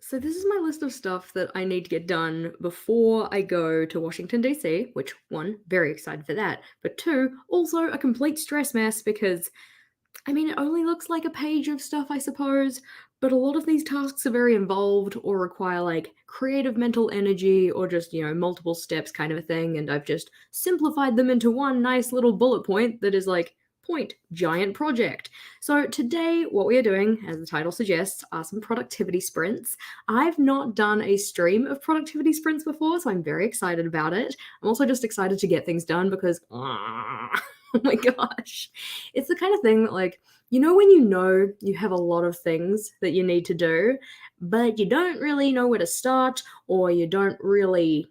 So this is my list of stuff that I need to get done before I go to Washington, D.C., which, one, very excited for that, but two, also a complete stress mess because, I mean, it only looks like a page of stuff, I suppose, but a lot of these tasks are very involved or require like creative mental energy or just, multiple steps kind of a thing, and I've just simplified them into one nice little bullet point that is like, point, giant project. So today, what we are doing, as the title suggests, are some productivity sprints. I've not done a stream of productivity sprints before, so I'm very excited about it. I'm also just excited to get things done because, oh my gosh, it's the kind of thing that, like, when you have a lot of things that you need to do, but you don't really know where to start, or you don't really,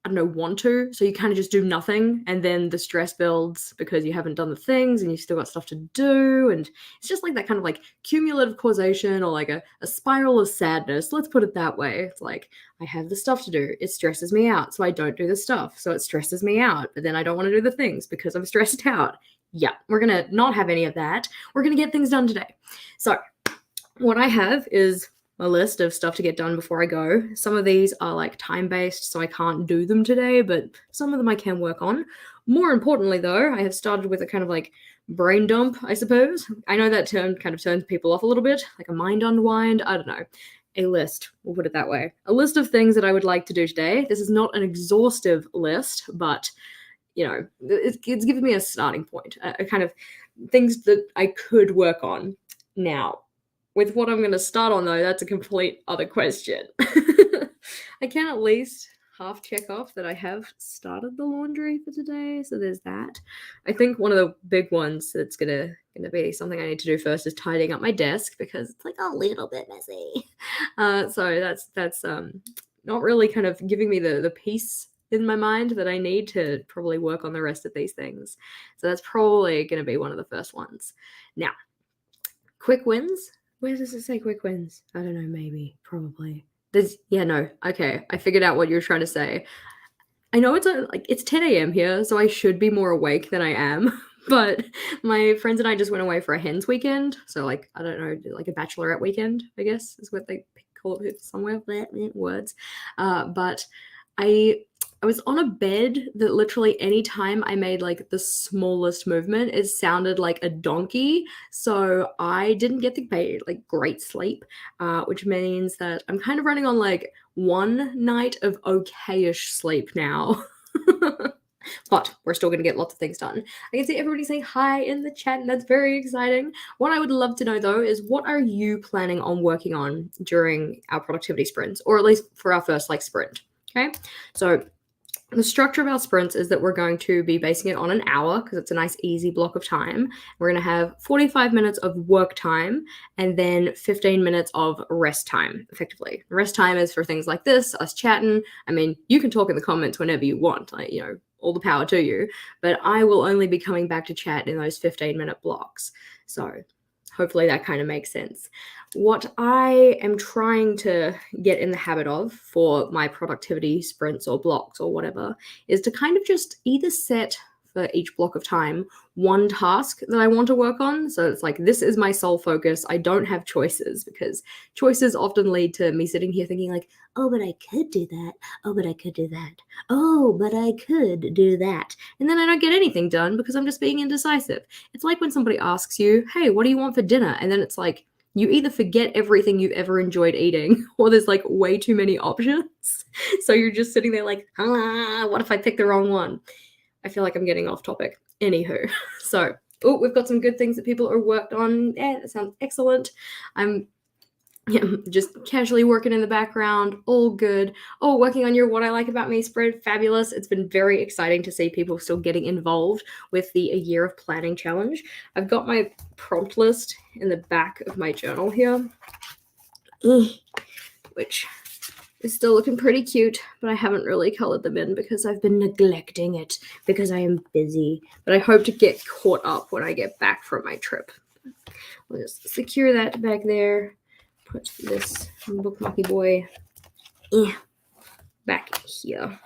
I don't know, want to, so you kind of just do nothing, and then the stress builds because you haven't done the things and you've still got stuff to do, and it's just like that kind of like cumulative causation or like a spiral of sadness. Let's put it that way. It's like, I have the stuff to do, it stresses me out, so I don't do the stuff, so it stresses me out, but then I don't want to do the things because I'm stressed out. Yeah, we're gonna not have any of that. We're gonna get things done today. So what I have is a list of stuff to get done before I go. Some of these are like time-based, so I can't do them today, but some of them I can work on. More importantly, though, I have started with a kind of like brain dump, I suppose. I know that term kind of turns people off a little bit, like a mind unwind. I don't know. A list, we'll put it that way. A list of things that I would like to do today. This is not an exhaustive list, but it's given me a starting point, a kind of things that I could work on. Now, with what I'm going to start on, though, that's a complete other question. I can at least half check off that I have started the laundry for today, so there's that. I think one of the big ones that's gonna be something I need to do first is tidying up my desk because it's like a little bit messy. So that's not really kind of giving me the peace in my mind that I need to probably work on the rest of these things. So that's probably going to be one of the first ones. Now, quick wins. Where does it say quick wins? I don't know, maybe, probably. No. Okay, I figured out what you were trying to say. I know it's 10 a.m. here, so I should be more awake than I am. But my friends and I just went away for a hens weekend. So, like, I don't know, like a bachelorette weekend, I guess, is what they call it somewhere. Words. But I was on a bed that literally any time I made like the smallest movement, it sounded like a donkey. So I didn't get the great sleep, which means that I'm kind of running on like one night of okayish sleep now. But we're still going to get lots of things done. I can see everybody saying hi in the chat, and that's very exciting. What I would love to know, though, is what are you planning on working on during our productivity sprints, or at least for our first sprint? Okay, so the structure of our sprints is that we're going to be basing it on an hour because it's a nice easy block of time. We're going to have 45 minutes of work time and then 15 minutes of rest time, effectively. Rest time is for things like this, us chatting. I mean, you can talk in the comments whenever you want, all the power to you, but I will only be coming back to chat in those 15-minute blocks. So hopefully that kind of makes sense. What I am trying to get in the habit of for my productivity sprints or blocks or whatever is to kind of just either set for each block of time one task that I want to work on. So it's like, this is my sole focus. I don't have choices because choices often lead to me sitting here thinking like, oh, but I could do that. Oh, but I could do that. Oh, but I could do that. And then I don't get anything done because I'm just being indecisive. It's like when somebody asks you, hey, what do you want for dinner? And then it's like, you either forget everything you've ever enjoyed eating or there's like way too many options. So you're just sitting there like, what if I pick the wrong one? I feel like I'm getting off topic. Anywho, so, we've got some good things that people are worked on. Yeah, that sounds excellent. I'm just casually working in the background, all good. Oh, working on your What I Like About Me spread, fabulous. It's been very exciting to see people still getting involved with the A Year of Planning challenge. I've got my prompt list in the back of my journal here, which is still looking pretty cute, but I haven't really colored them in because I've been neglecting it because I am busy. But I hope to get caught up when I get back from my trip. We'll just secure that back there. Put this bookmarky boy back here.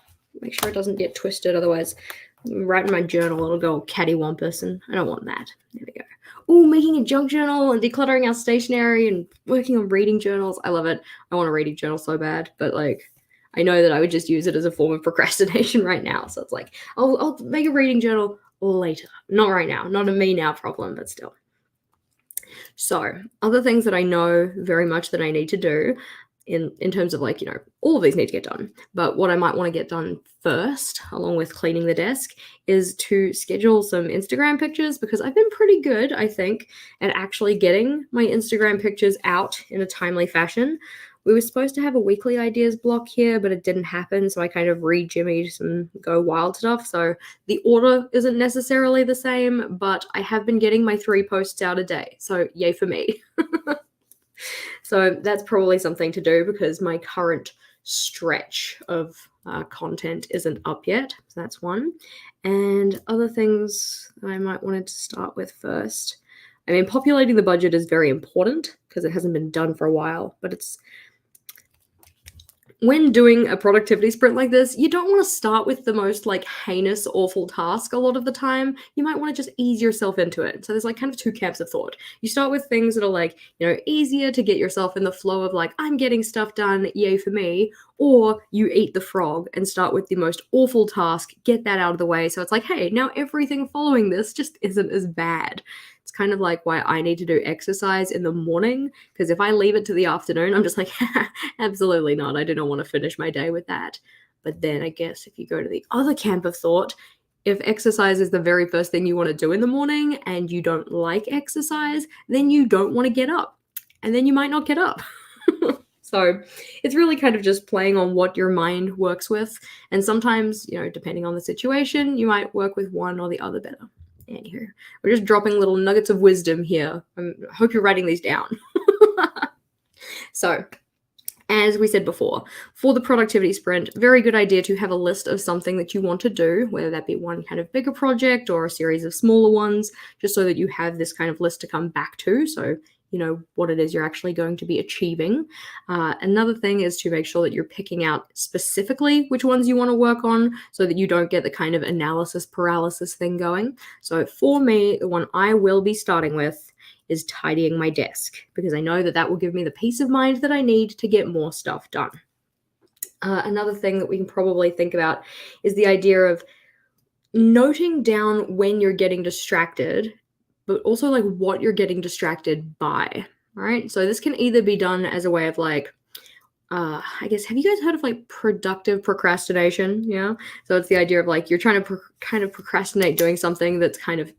Make sure it doesn't get twisted, otherwise right in my journal it'll go cattywampus and I don't want that. There we go. oh, making a junk journal and decluttering our stationery and working on reading journals. I love it. I want a reading journal so bad, but like, I know that I would just use it as a form of procrastination right now. So it's like, I'll make a reading journal later. Not right now. Not a me now problem, but still. So other things that I know very much that I need to do in terms of like, all of these need to get done. But what I might want to get done first, along with cleaning the desk, is to schedule some Instagram pictures, because I've been pretty good, I think, at actually getting my Instagram pictures out in a timely fashion. We were supposed to have a weekly ideas block here, but it didn't happen. So I kind of re-jimmied some go wild stuff. So the order isn't necessarily the same, but I have been getting my 3 posts out a day. So yay for me. So that's probably something to do, because my current stretch of content isn't up yet. So that's one. And other things that I might want to start with first. I mean, populating the budget is very important because it hasn't been done for a while, but it's when doing a productivity sprint like this, you don't want to start with the most like heinous, awful task a lot of the time. You might want to just ease yourself into it. So there's like kind of 2 camps of thought. You start with things that are like, easier to get yourself in the flow of like, I'm getting stuff done, yay for me. Or you eat the frog and start with the most awful task, get that out of the way. So it's like, hey, now everything following this just isn't as bad. It's kind of like why I need to do exercise in the morning, because if I leave it to the afternoon, I'm just like, absolutely not. I do not want to finish my day with that. But then I guess if you go to the other camp of thought, if exercise is the very first thing you want to do in the morning and you don't like exercise, then you don't want to get up. And then you might not get up. So it's really kind of just playing on what your mind works with. And sometimes, depending on the situation, you might work with one or the other better. Anywho, we're just dropping little nuggets of wisdom here. I hope you're writing these down. So, as we said before, for the productivity sprint, very good idea to have a list of something that you want to do, whether that be one kind of bigger project or a series of smaller ones, just so that you have this kind of list to come back to. So you know what it is you're actually going to be achieving. Another thing is to make sure that you're picking out specifically which ones you want to work on, so that you don't get the kind of analysis paralysis thing going. So for me, the one I will be starting with is tidying my desk, because I know that that will give me the peace of mind that I need to get more stuff done. Another thing that we can probably think about is the idea of noting down when you're getting distracted, but also like what you're getting distracted by. All right. So this can either be done as a way of like, I guess, have you guys heard of like productive procrastination? Yeah. So it's the idea of like, you're trying to kind of procrastinate doing something that's kind of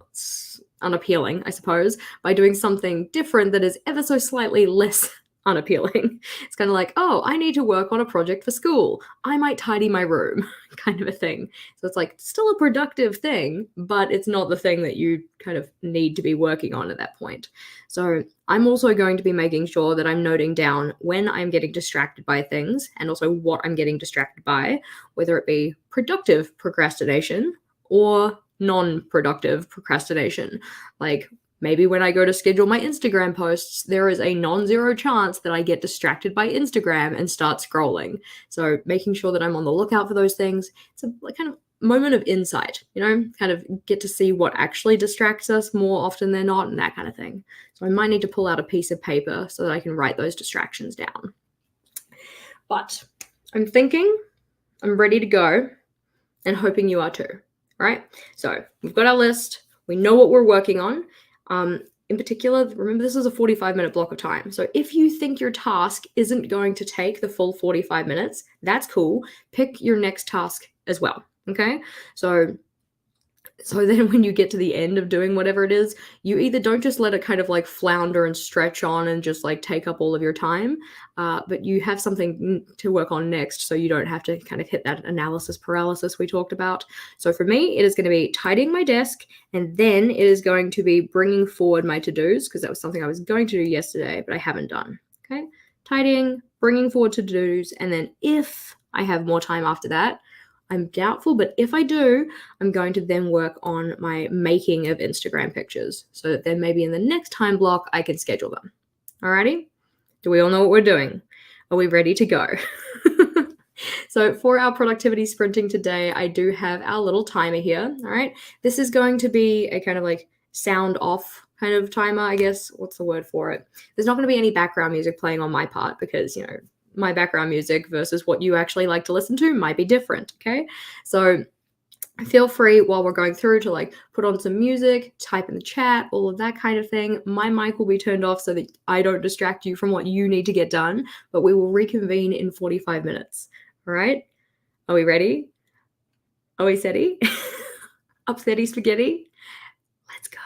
unappealing, I suppose, by doing something different that is ever so slightly less unappealing. It's kind of like, oh, I need to work on a project for school. I might tidy my room, kind of a thing. So it's like still a productive thing, but it's not the thing that you kind of need to be working on at that point. So I'm also going to be making sure that I'm noting down when I'm getting distracted by things, and also what I'm getting distracted by, whether it be productive procrastination or non-productive procrastination. Like, maybe when I go to schedule my Instagram posts, there is a non-zero chance that I get distracted by Instagram and start scrolling. So making sure that I'm on the lookout for those things, it's a kind of moment of insight, kind of get to see what actually distracts us more often than not, and that kind of thing. So I might need to pull out a piece of paper so that I can write those distractions down. But I'm thinking I'm ready to go, and hoping you are too, right? So we've got our list. We know what we're working on. In particular, remember this is a 45-minute block of time. So if you think your task isn't going to take the full 45 minutes, that's cool. Pick your next task as well, okay? So then when you get to the end of doing whatever it is, you either don't just let it kind of like flounder and stretch on and just like take up all of your time, but you have something to work on next, so you don't have to kind of hit that analysis paralysis we talked about. So for me, it is going to be tidying my desk, and then it is going to be bringing forward my to-dos, because that was something I was going to do yesterday, but I haven't done. Okay, tidying, bringing forward to-dos, and then if I have more time after that, I'm doubtful, but if I do, I'm going to then work on my making of Instagram pictures, so that then maybe in the next time block, I can schedule them. Alrighty? Do we all know what we're doing? Are we ready to go? So for our productivity sprinting today, I do have our little timer here. All right. This is going to be a kind of like sound off kind of timer, I guess. What's the word for it? There's not going to be any background music playing on my part because, my background music versus what you actually like to listen to might be different, okay? So feel free while we're going through to like put on some music, type in the chat, all of that kind of thing. My mic will be turned off so that I don't distract you from what you need to get done, but we will reconvene in 45 minutes. All right? Are we ready? Are we steady? Upsetty spaghetti? Let's go.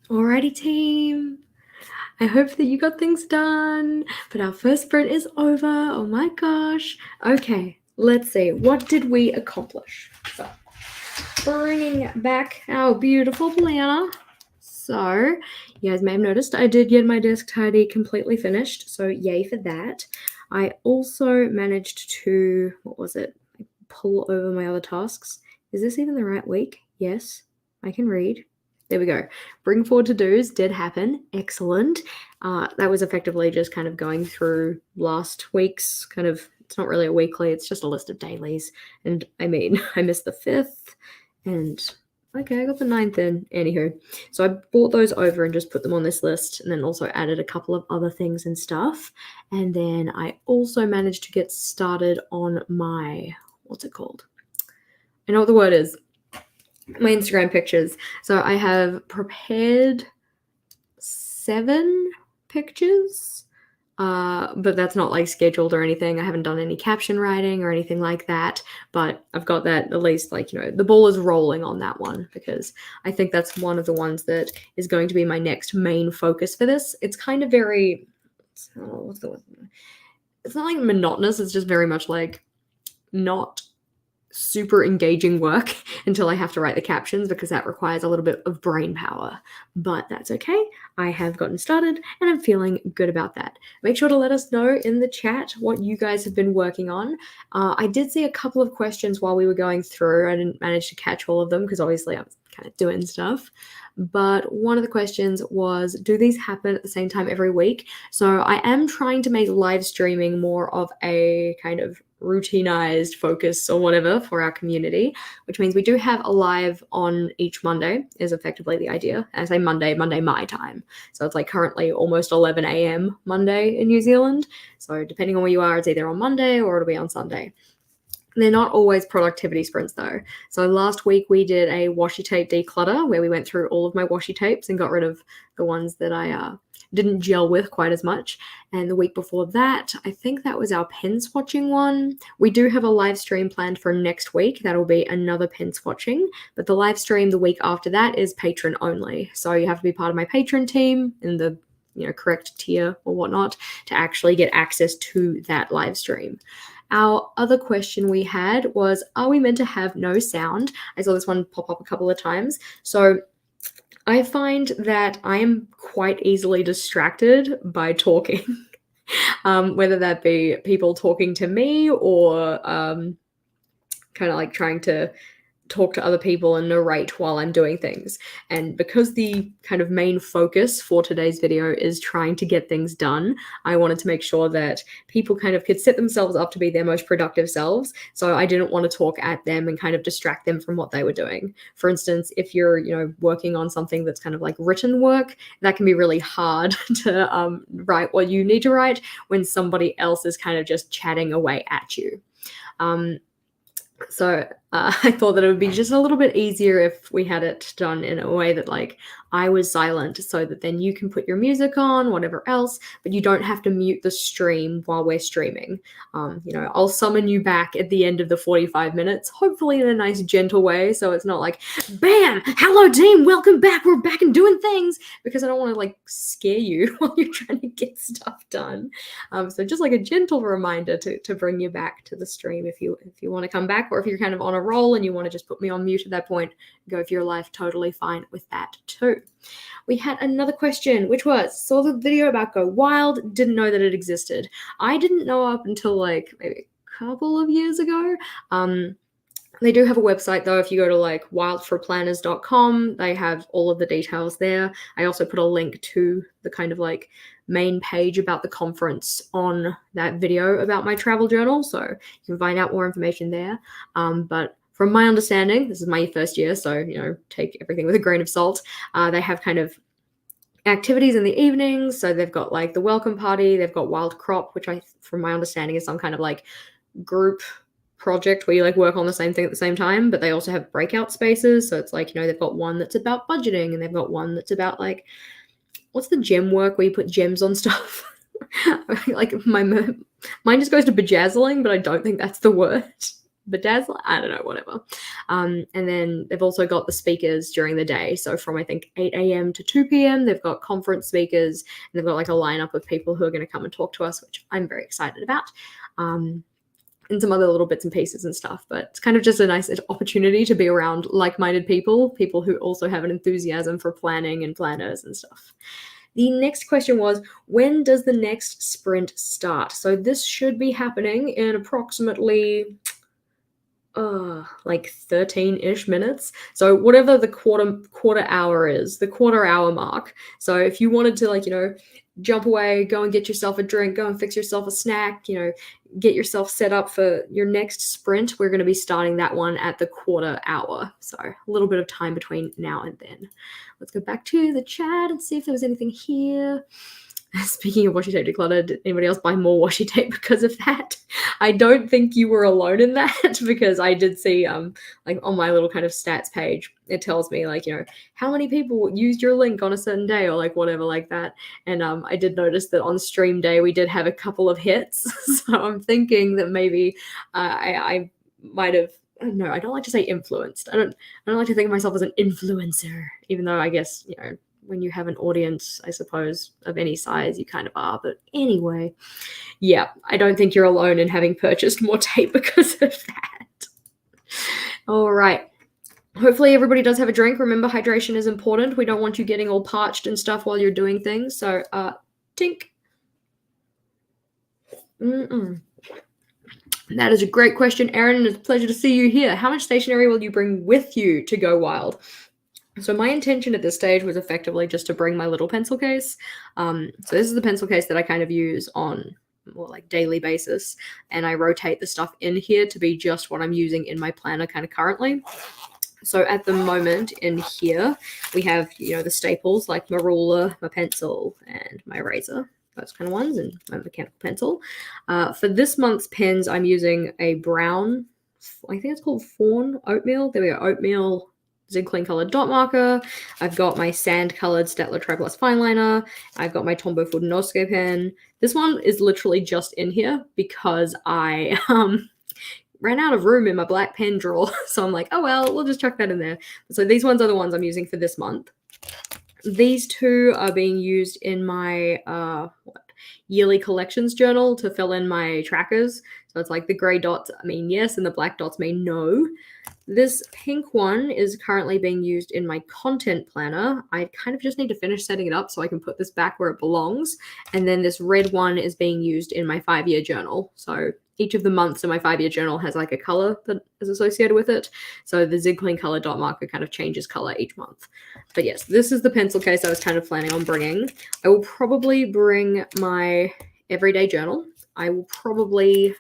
Alrighty, team. I hope that you got things done, but our first sprint is over. Oh my gosh. Okay, let's see. What did we accomplish? So, bringing back our beautiful planner. So, you guys may have noticed I did get my desk tidy completely finished, so yay for that. I also managed to, what was it? Pull over my other tasks. Is this even the right week? Yes, I can read. There we go. Bring forward to-dos did happen. Excellent. That was effectively just kind of going through last week's kind of, it's not really a weekly, it's just a list of dailies. And I mean, I missed the 5th and okay, I got the 9th in. Anywho, so I brought those over and just put them on this list and then also added a couple of other things and stuff. And then I also managed to get started on my, what's it called? I know what the word is. My Instagram pictures. So I have prepared 7 pictures, but that's not like scheduled or anything. I haven't done any caption writing or anything like that, but I've got that at least, like, you know, the ball is rolling on that one because I think that's one of the ones that is going to be my next main focus for this. It's kind of very, what's the word? It's not like monotonous. It's just very much like not super engaging work until I have to write the captions because that requires a little bit of brain power. But that's okay. I have gotten started and I'm feeling good about that. Make sure to let us know in the chat what you guys have been working on. I did see a couple of questions while we were going through. I didn't manage to catch all of them because obviously I'm kind of doing stuff. But one of the questions was, do these happen at the same time every week? So I am trying to make live streaming more of a kind of routinized focus or whatever for our community, which means we do have a live on each Monday is effectively the idea. And I say Monday my time. So it's like currently almost 11 a.m. Monday in New Zealand. So depending on where you are, it's either on Monday or it'll be on Sunday. They're not always productivity sprints though. So last week we did a washi tape declutter where we went through all of my washi tapes and got rid of the ones that I didn't gel with quite as much. And the week before that, I think that was our pen swatching one. We do have a live stream planned for next week. That'll be another pen swatching, but the live stream the week after that is patron only. So you have to be part of my patron team in the correct tier or whatnot to actually get access to that live stream. Our other question we had was, are we meant to have no sound? I saw this one pop up a couple of times. So I find that I am quite easily distracted by talking, whether that be people talking to me or kind of like trying to talk to other people and narrate while I'm doing things. And because the kind of main focus for today's video is trying to get things done, I wanted to make sure that people kind of could set themselves up to be their most productive selves. So I didn't want to talk at them and kind of distract them from what they were doing. For instance, if you're, working on something that's kind of like written work, that can be really hard to write what you need to write when somebody else is kind of just chatting away at you. So I thought that it would be just a little bit easier if we had it done in a way that like I was silent so that then you can put your music on, whatever else, but you don't have to mute the stream while we're streaming. I'll summon you back at the end of the 45 minutes, hopefully in a nice gentle way. So it's not like, bam, hello team, welcome back. We're back and doing things, because I don't want to like scare you while you're trying to get stuff done. So just like a gentle reminder to bring you back to the stream if you want to come back, or if you're kind of on a roll and you want to just put me on mute at that point, go for your life, totally fine with that too. We had another question, which was, saw the video about Go Wild, didn't know that it existed. I didn't know up until like maybe a couple of years ago. They do have a website though. If you go to like wildforplanners.com, they have all of the details there. I also put a link to the kind of like main page about the conference on that video about my travel journal, so you can find out more information there. But from my understanding, this is my first year, so take everything with a grain of salt. They have kind of activities in the evenings, so they've got like the welcome party, they've got Wild Crop, which from my understanding is some kind of like group project where you like work on the same thing at the same time, but they also have breakout spaces. So it's like, they've got one that's about budgeting and they've got one that's about like, what's the gem work where you put gems on stuff? Like mine just goes to bejazzling, but I don't think that's the word. bedazzle, I don't know, whatever. And then they've also got the speakers during the day. So from I think 8 a.m. to 2 p.m., they've got conference speakers, and they've got like a lineup of people who are going to come and talk to us, which I'm very excited about. And some other little bits and pieces and stuff, but it's kind of just a nice opportunity to be around like-minded people who also have an enthusiasm for planning and planners and stuff. The next question was, when does the next sprint start? So this should be happening in approximately like 13-ish minutes. So whatever the quarter hour is, the quarter hour mark. So if you wanted to, like, jump away, go and get yourself a drink, go and fix yourself a snack, get yourself set up for your next sprint, we're going to be starting that one at the quarter hour. So a little bit of time between now and then. Let's go back to the chat and see if there was anything here. Speaking of washi tape declutter, did anybody else buy more washi tape because of that? I don't think you were alone in that, because I did see like on my little kind of stats page, it tells me like, how many people used your link on a certain day or like whatever like that. And I did notice that on stream day we did have a couple of hits. So I'm thinking that maybe I might have, no, I don't like to say influenced. I don't like to think of myself as an influencer, even though I guess, when you have an audience, I suppose, of any size, you kind of are. But anyway, yeah, I don't think you're alone in having purchased more tape because of that. All right. Hopefully everybody does have a drink. Remember, hydration is important. We don't want you getting all parched and stuff while you're doing things. So, tink. That is a great question, Erin. It's a pleasure to see you here. How much stationery will you bring with you to go wild? So my intention at this stage was effectively just to bring my little pencil case. So this is the pencil case that I kind of use on more like daily basis, and I rotate the stuff in here to be just what I'm using in my planner kind of currently. So at the moment in here, we have, the staples like my ruler, my pencil, and my eraser, those kind of ones, and my mechanical pencil. For this month's pens, I'm using a brown, I think it's called Fawn Oatmeal. There we go, Oatmeal Zig Clean colored dot marker. I've got my sand colored Staedtler Tri Plus fine liner. I've got my Tombow Fudenosuke pen. This one is literally just in here because I ran out of room in my black pen drawer. So I'm like, oh well, we'll just chuck that in there. So these ones are the ones I'm using for this month. These two are being used in my yearly collections journal to fill in my trackers. So it's like the gray dots mean yes and the black dots mean no. This pink one is currently being used in my content planner. I kind of just need to finish setting it up so I can put this back where it belongs. And then this red one is being used in my 5-year journal. So each of the months in my 5-year journal has like a color that is associated with it. So the Zig Clean color dot marker kind of changes color each month. But yes, this is the pencil case I was kind of planning on bringing. I will probably bring my everyday journal. I will probably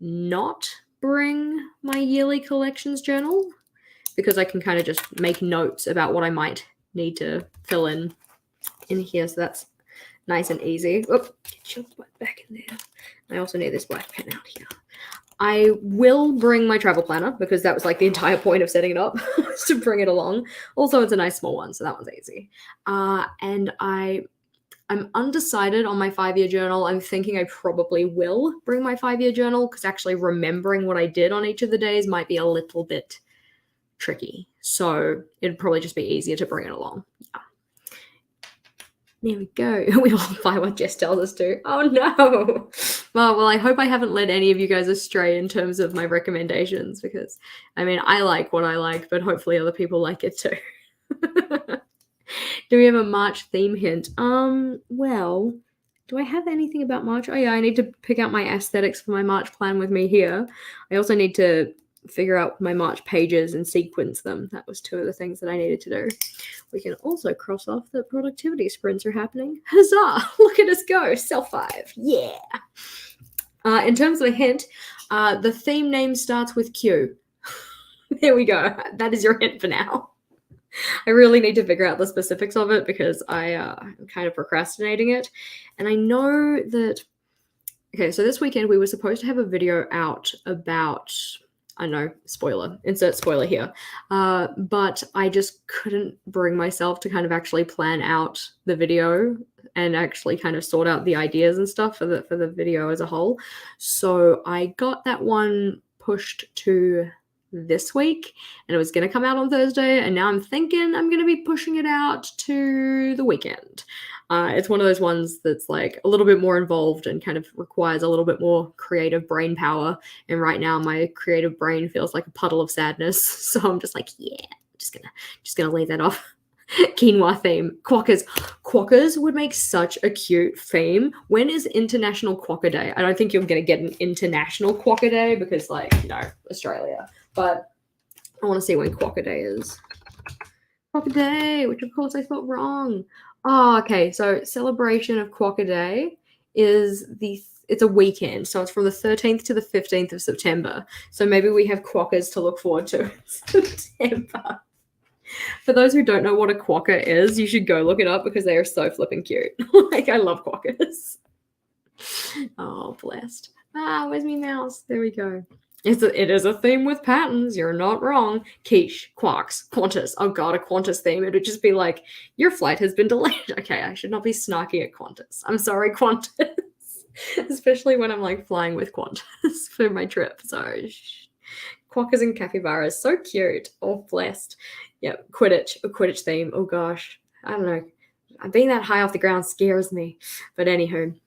not bring my yearly collections journal because I can kind of just make notes about what I might need to fill in here. So that's nice and easy. Oh, get your black back in there. I also need this black pen out here. I will bring my travel planner because that was like the entire point of setting it up, to bring it along. Also, it's a nice small one, so that one's easy. And I'm undecided on my 5-year journal. I'm thinking I probably will bring my 5-year journal because actually remembering what I did on each of the days might be a little bit tricky. So it'd probably just be easier to bring it along. Yeah. There we go. We all buy what Jess tells us to. Oh no. Well, I hope I haven't led any of you guys astray in terms of my recommendations because, I like what I like, but hopefully other people like it too. Do we have a March theme hint? Well, do I have anything about March? Oh yeah, I need to pick out my aesthetics for my March plan with me here. I also need to figure out my March pages and sequence them. That was 2 of the things that I needed to do. We can also cross off that productivity sprints are happening. Huzzah! Look at us go. Self 5. Yeah. In terms of a hint, the theme name starts with Q. There we go. That is your hint for now. I really need to figure out the specifics of it because I'm kind of procrastinating it. And I know that, okay, so this weekend we were supposed to have a video out about, I know, spoiler, insert spoiler here. But I just couldn't bring myself to kind of actually plan out the video and actually kind of sort out the ideas and stuff for the video as a whole. So I got that one pushed to this week, and it was going to come out on Thursday, and now I'm thinking I'm going to be pushing it out to the weekend. It's one of those ones that's like a little bit more involved and kind of requires a little bit more creative brain power, and right now my creative brain feels like a puddle of sadness, so I'm just like, yeah, just gonna leave that off. Quinoa theme. Quokkas would make such a cute theme. When is International Quokka Day? I don't think you're going to get an International Quokka Day because, like, Australia. But I want to see when Quokka Day is. Quokka Day, which of course I thought wrong. Oh, okay. So celebration of Quokka Day is it's a weekend. So it's from the 13th to the 15th of September. So maybe we have quokkas to look forward to in September. For those who don't know what a quokka is, you should go look it up because they are so flipping cute. Like, I love quokkas. Oh, blessed. Where's me mouse? There we go. It is a theme with patterns. You're not wrong. Quiche, quarks, Qantas. Oh god, a Qantas theme. It would just be like, your flight has been delayed. Okay, I should not be snarky at Qantas. I'm sorry, Qantas. Especially when I'm like flying with Qantas for my trip. So quokkas and capybaras, so cute. Oh, blessed. Yeah, a Quidditch theme. Oh gosh, I don't know. Being that high off the ground scares me. But anywho,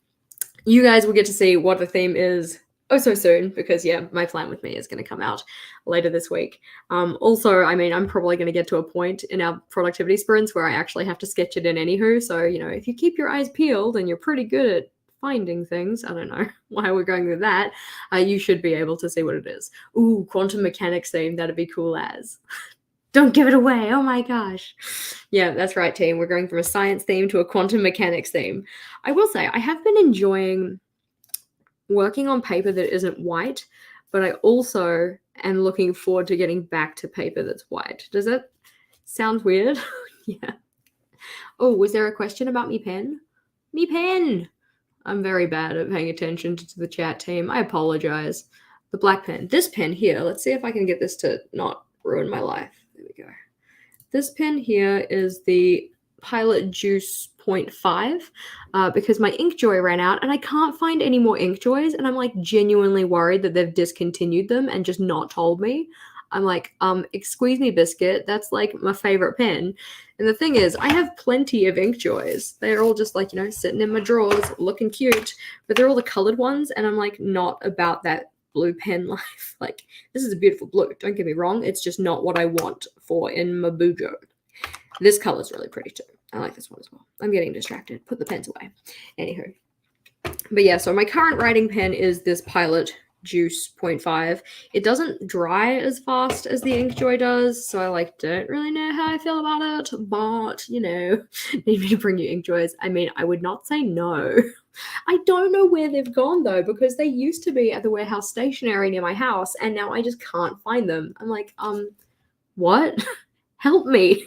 you guys will get to see what the theme is so soon because, yeah, my plan with me is going to come out later this week. Also, I mean, I'm probably going to get to a point in our productivity sprints where I actually have to sketch it in anywho. So, if you keep your eyes peeled and you're pretty good at finding things, I don't know why we're going with that, you should be able to see what it is. Ooh, quantum mechanics theme. That'd be cool as. Don't give it away. Oh my gosh. Yeah, that's right, team. We're going from a science theme to a quantum mechanics theme. I will say, I have been enjoying working on paper that isn't white, but I also am looking forward to getting back to paper that's white. Does that sound weird? Yeah. Oh, was there a question about me pen? Me pen! I'm very bad at paying attention to the chat team. I apologize. The black pen. This pen here. Let's see if I can get this to not ruin my life. There we go. This pen here is the Pilot Juice 0.5 because my Inkjoy ran out and I can't find any more Inkjoys, and I'm like genuinely worried that they've discontinued them and just not told me. I'm like, excuse me, biscuit, that's like my favorite pen. And the thing is, I have plenty of Inkjoys. They're all just like, sitting in my drawers looking cute, but they're all the colored ones, and I'm like not about that blue pen life. Like, this is a beautiful blue, don't get me wrong, it's just not what I want for in my bujo. This color's really pretty too. I like this one as well. I'm getting distracted. Put the pens away. Anywho. But yeah, so my current writing pen is this Pilot Juice 0.5. It doesn't dry as fast as the Inkjoy does, so I don't really know how I feel about it, but need me to bring you Inkjoys? I mean, I would not say no. I don't know where they've gone though, because they used to be at the warehouse stationery near my house, and now I just can't find them. I'm like, what? Help me.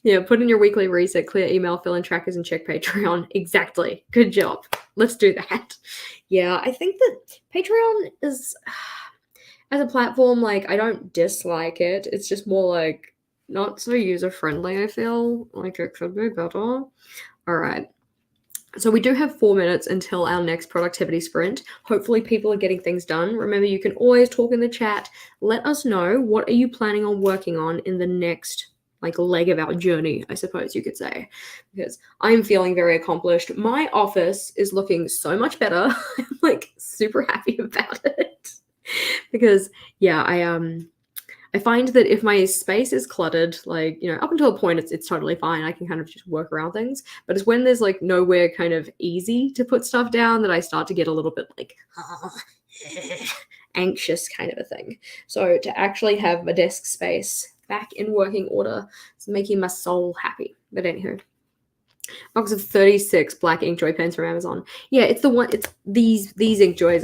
Yeah, put in your weekly reset, clear email, fill in trackers, and check Patreon. Exactly. Good job. Let's do that. Yeah, I think that Patreon is, as a platform, I don't dislike it. It's just more not so user-friendly, I feel. It could be better. All right. So we do have 4 minutes until our next productivity sprint. Hopefully people are getting things done. Remember, you can always talk in the chat. Let us know, what are you planning on working on in the next leg of our journey, I suppose you could say, because I'm feeling very accomplished. My office is looking so much better. I'm super happy about it because yeah, I find that if my space is cluttered, up until a point, it's totally fine. I can kind of just work around things. But it's when there's nowhere kind of easy to put stuff down that I start to get a little bit anxious kind of a thing. So to actually have a desk space back in working order is making my soul happy. But anywho, box of 36 black Inkjoy pens from Amazon. Yeah, it's these Inkjoys,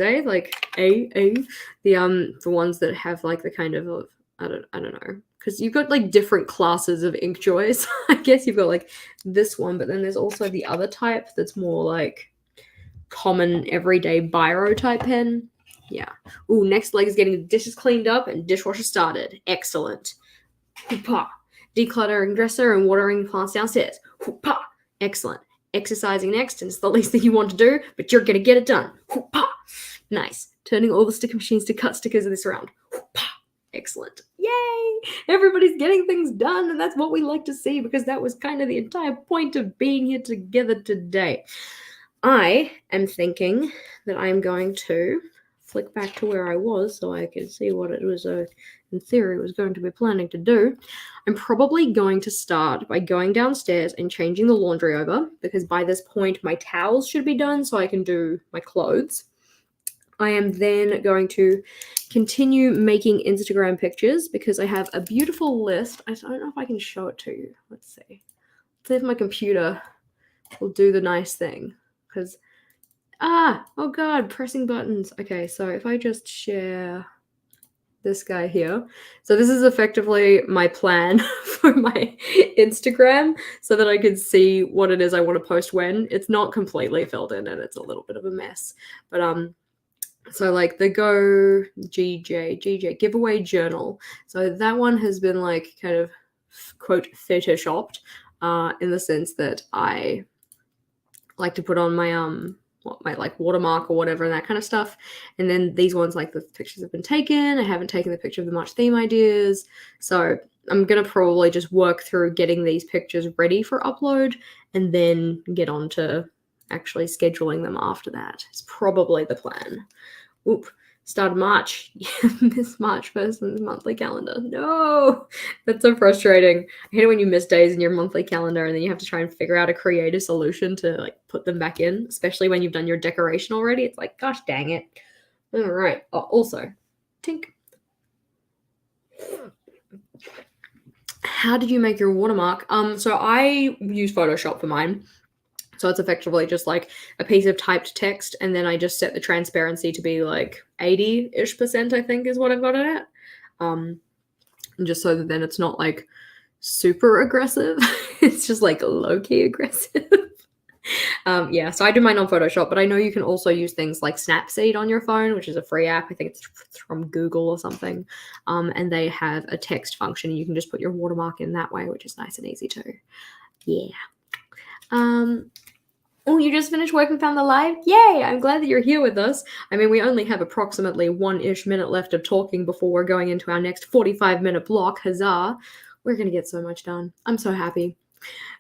the ones that have the kind of I don't know, because you've got different classes of Inkjoys. I guess you've got this one, but then there's also the other type that's more common everyday biro type pen. Yeah. Ooh, next leg is getting the dishes cleaned up and dishwasher started. Excellent. Hoopah. Decluttering dresser and watering plants downstairs. Hoopah. Excellent. Exercising next, and it's the least thing you want to do, but you're going to get it done. Hoopah. Nice. Turning all the sticker machines to cut stickers this round. Excellent. Yay! Everybody's getting things done, and that's what we like to see because that was kind of the entire point of being here together today. I am thinking that I'm going to flick back to where I was so I can see what it was, in theory, was going to be planning to do. I'm probably going to start by going downstairs and changing the laundry over because by this point my towels should be done so I can do my clothes. I am then going to continue making Instagram pictures because I have a beautiful list. I don't know if I can show it to you. Let's see. Let's see if my computer will do the nice thing. Because, oh god, pressing buttons. Okay, so if I just share this guy here. So this is effectively my plan for my Instagram so that I can see what it is I want to post when. It's not completely filled in and it's a little bit of a mess. But, so like the Go GJ giveaway journal. So that one has been like kind of quote photoshopped in the sense that I like to put on my my like watermark or whatever and that kind of stuff. And then these ones, like the pictures have been taken. I haven't taken the picture of the March theme ideas. So I'm gonna probably just work through getting these pictures ready for upload and then get on to actually scheduling them after that. It's probably the plan. Oop, start of March. Miss March 1st in the monthly calendar. No, that's so frustrating. I hate it when you miss days in your monthly calendar and then you have to try and figure out a creative solution to like put them back in, especially when you've done your decoration already. It's like, gosh dang it. All right. Oh, also, tink. How did you make your watermark? So I use Photoshop for mine. So it's effectively just like a piece of typed text, and then I just set the transparency to be like 80-ish%, I think is what I've got it at. Just so that then it's not like super aggressive. It's just like low-key aggressive. Yeah, so I do mine on Photoshop, but I know you can also use things like Snapseed on your phone, which is a free app. I think it's from Google or something. And they have a text function, and you can just put your watermark in that way, which is nice and easy too. Yeah. Oh, you just finished work and found the live? Yay! I'm glad that you're here with us. I mean, we only have approximately 1-ish minute left of talking before we're going into our next 45-minute block. Huzzah! We're going to get so much done. I'm so happy.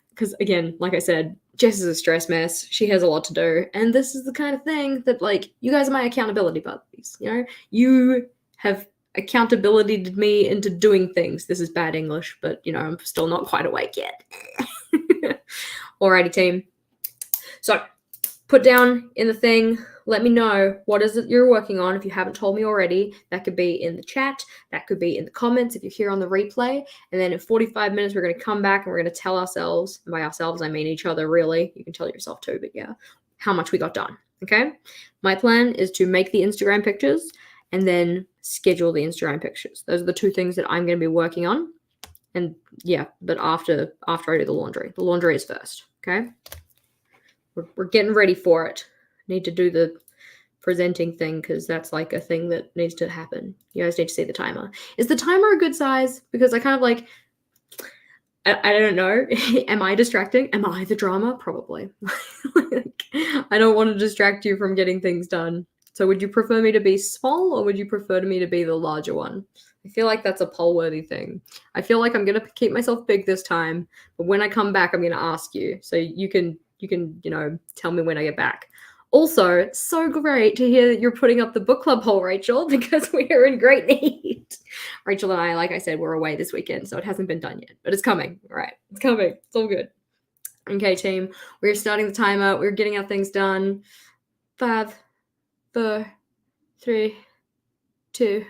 Because, again, like I said, Jess is a stress mess. She has a lot to do. And this is the kind of thing that, like, you guys are my accountability buddies, you know? You have accountability me into doing things. This is bad English, but, you know, I'm still not quite awake yet. Alrighty, team. So put down in the thing, let me know what is it you're working on if you haven't told me already. That could be in the chat, that could be in the comments if you're here on the replay. And then in 45 minutes, we're going to come back and we're going to tell ourselves, and by ourselves, I mean each other really. You can tell yourself too, but yeah, how much we got done, okay? My plan is to make the Instagram pictures and then schedule the Instagram pictures. Those are the two things that I'm going to be working on. And yeah, but after I do the laundry. The laundry is first, okay? We're getting ready for it. Need to do the presenting thing because that's like a thing that needs to happen. You guys need to see the timer. Is the timer a good size? Because I kind of like, I don't know. Am I distracting? Am I the drama? Probably. Like, I don't want to distract you from getting things done. So would you prefer me to be small or would you prefer me to be the larger one? I feel like that's a poll-worthy thing. I feel like I'm going to keep myself big this time, but when I come back, I'm going to ask you. So you can, you know, tell me when I get back. Also, so great to hear that you're putting up the book club poll, Rachel, because we are in great need. Rachel and I, like I said, we're away this weekend, so it hasn't been done yet, but it's coming. All right, it's coming. It's all good. Okay, team, we're starting the timer. We're getting our things done. 5, 4, 3, 2,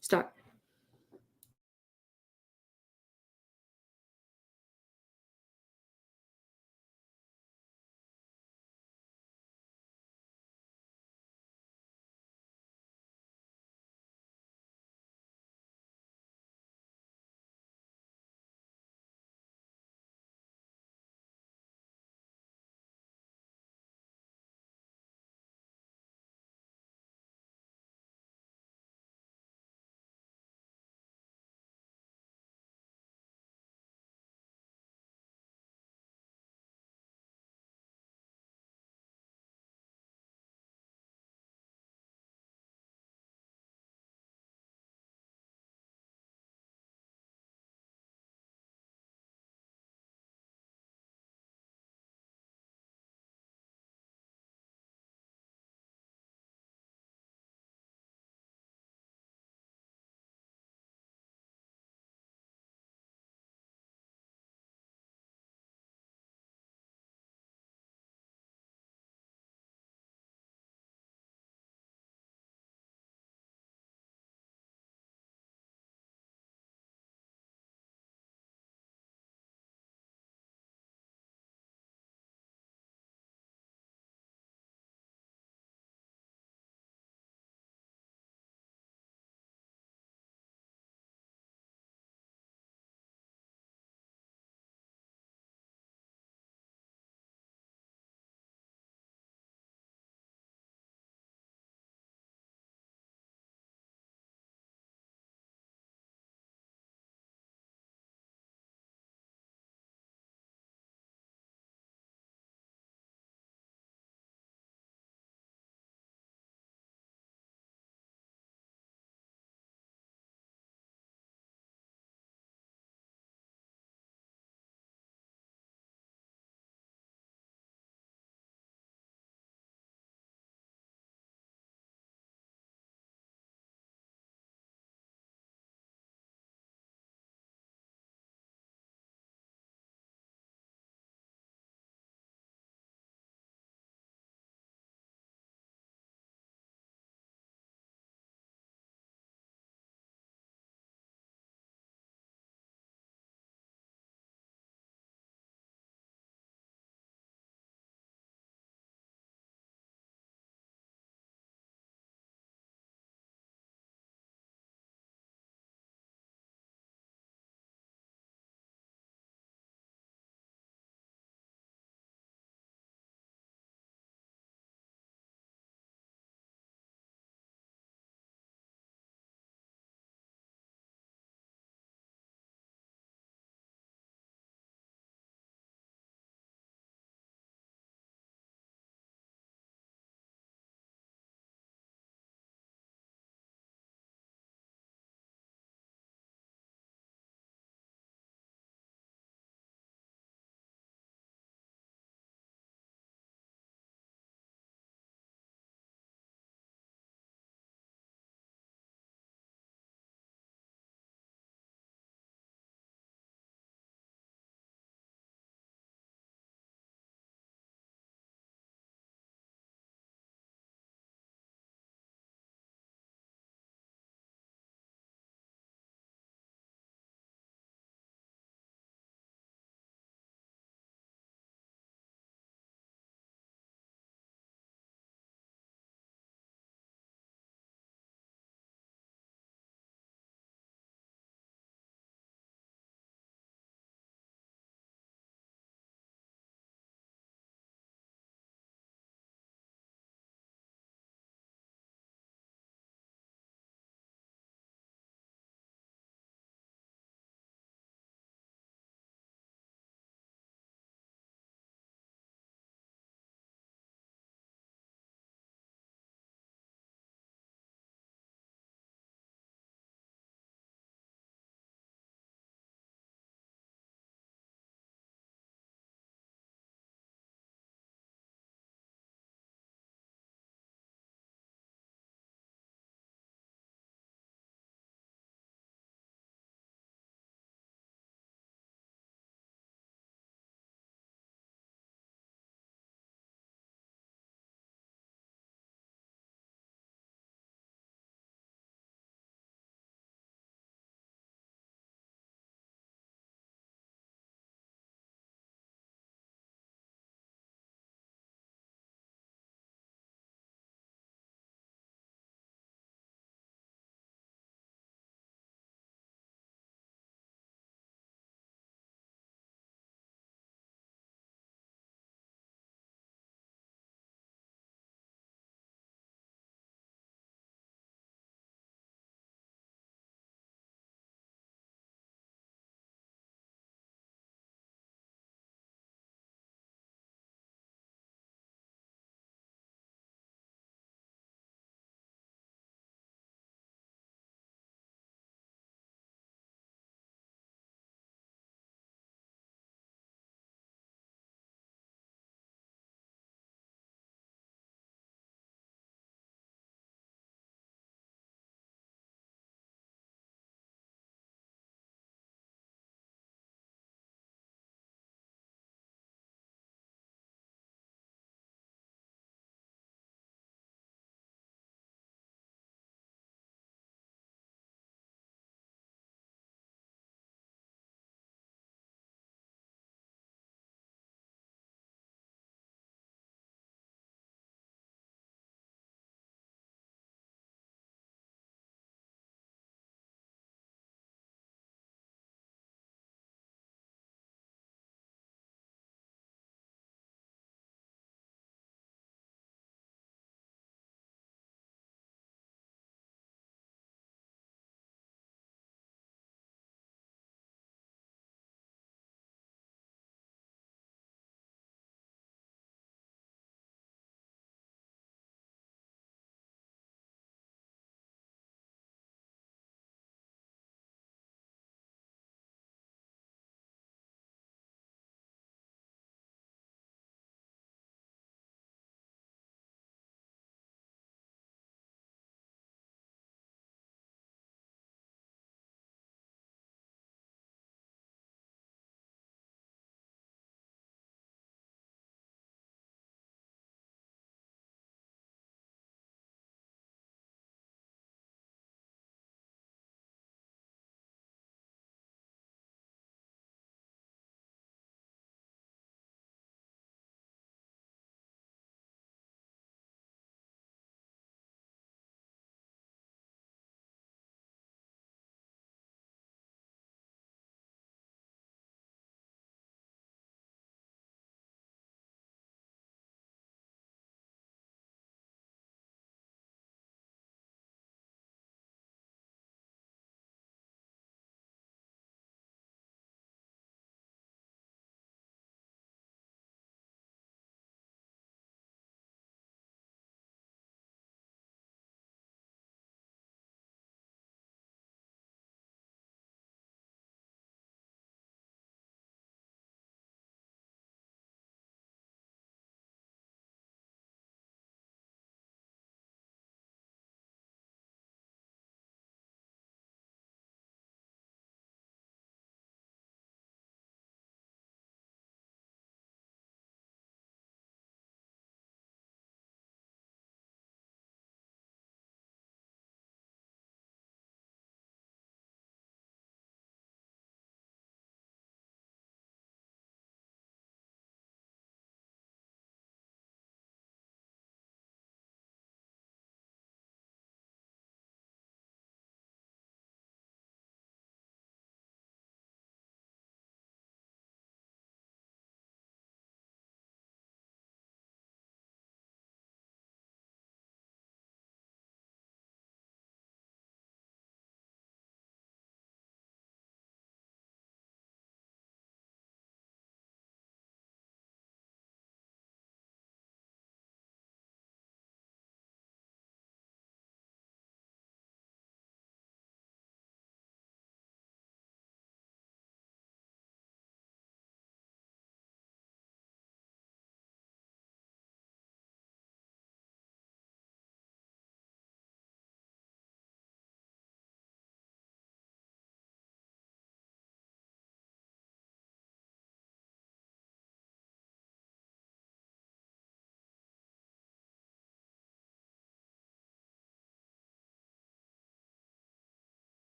start.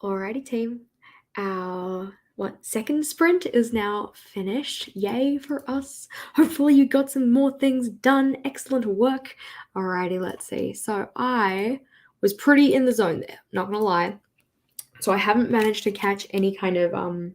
Alrighty, team. Our second sprint is now finished. Yay for us. Hopefully you got some more things done. Excellent work. Alrighty, let's see. So I was pretty in the zone there, not gonna lie. So I haven't managed to catch any kind of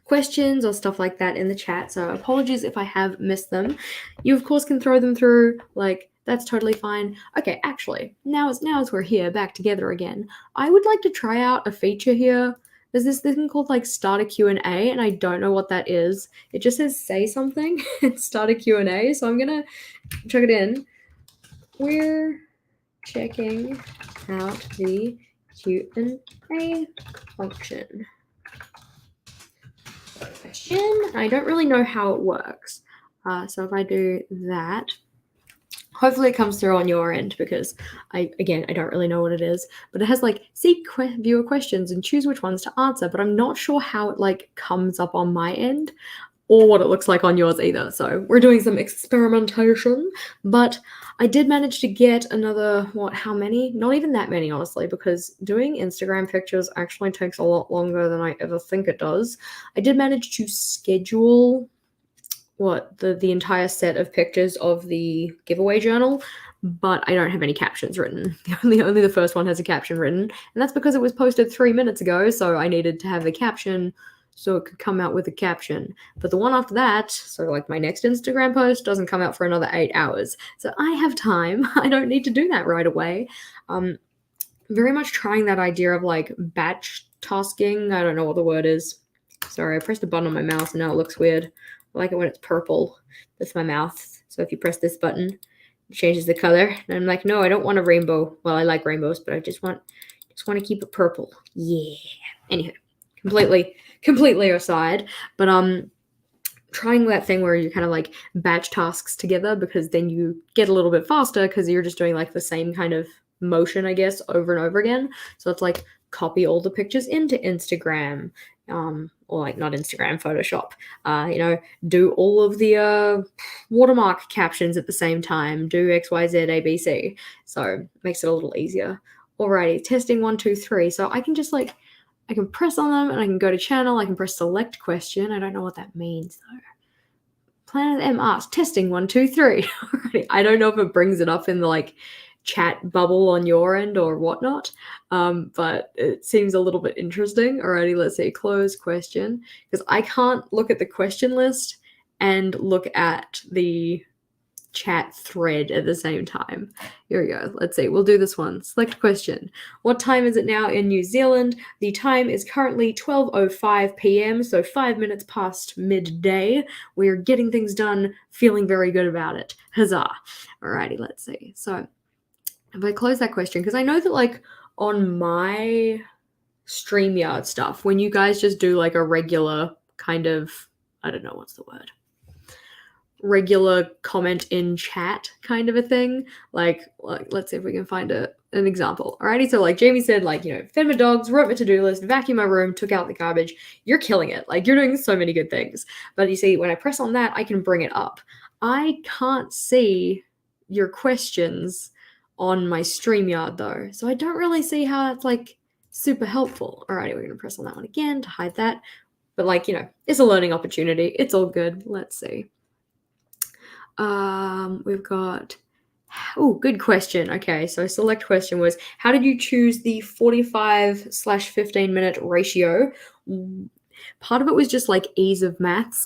questions or stuff like that in the chat, so apologies if I have missed them. You of course can throw them through, like, that's totally fine. Okay, actually, now as we're here back together again, I would like to try out a feature here. There's this thing called like start a Q&A, and I don't know what that is. It just says say something and start a Q&A, so I'm gonna check it in. We're checking out the Q&A function. Question. I don't really know how it works. So if I do that, hopefully it comes through on your end, because I don't really know what it is, but it has like see viewer questions and choose which ones to answer, but I'm not sure how it like comes up on my end or what it looks like on yours either. So we're doing some experimentation, but I did manage to get another, how many? Not even that many, honestly, because doing Instagram pictures actually takes a lot longer than I ever think it does. I did manage to schedule the entire set of pictures of the giveaway journal, but I don't have any captions written. Only the first one has a caption written, and that's because it was posted 3 minutes ago, so I needed to have the caption so it could come out with a caption. But the one after that, so like my next Instagram post, doesn't come out for another 8 hours. So I have time. I don't need to do that right away. Very much trying that idea of like batch tasking. I don't know what the word is. Sorry, I pressed a button on my mouse and now it looks weird. I like it when it's purple. That's my mouth. So if you press this button, it changes the color. And I'm like, no, I don't want a rainbow. Well, I like rainbows, but I just want to keep it purple. Yeah. Anyway, completely aside, but trying that thing where you kind of like batch tasks together, because then you get a little bit faster because you're just doing like the same kind of motion, I guess, over and over again. So it's like copy all the pictures into Instagram, or like not Instagram, Photoshop. Do all of the watermark captions at the same time. Do XYZ ABC. So makes it a little easier. Alrighty, testing 1, 2, 3. So I can just like I can press on them and I can go to channel. I can press select question. I don't know what that means though. Planet M asks, testing 1, 2, 3. I don't know if it brings it up in the like chat bubble on your end or whatnot, but it seems a little bit interesting. Alrighty, let's see, close question, because I can't look at the question list and look at the chat thread at the same time. Here we go. Let's see. We'll do this one. Select question. What time is it now in New Zealand? The time is currently 12:05 p.m., so 5 minutes past midday. We're getting things done, feeling very good about it. Huzzah. Alrighty, let's see. So if I close that question, because I know that like on my StreamYard stuff, when you guys just do like a regular kind of, I don't know what's the word, regular comment in chat kind of a thing, like let's see if we can find an example. Alrighty, so like Jamie said, like, fed my dogs, wrote my to-do list, vacuumed my room, took out the garbage. You're killing it. Like, you're doing so many good things. But you see, when I press on that, I can bring it up. I can't see your questions on my StreamYard though, so I don't really see how that's like super helpful. Alrighty, we're gonna press on that one again to hide that. But like, it's a learning opportunity. It's all good. Let's see. We've got, good question. Okay, so select question was, how did you choose the 45/15 minute ratio? Part of it was just like ease of maths.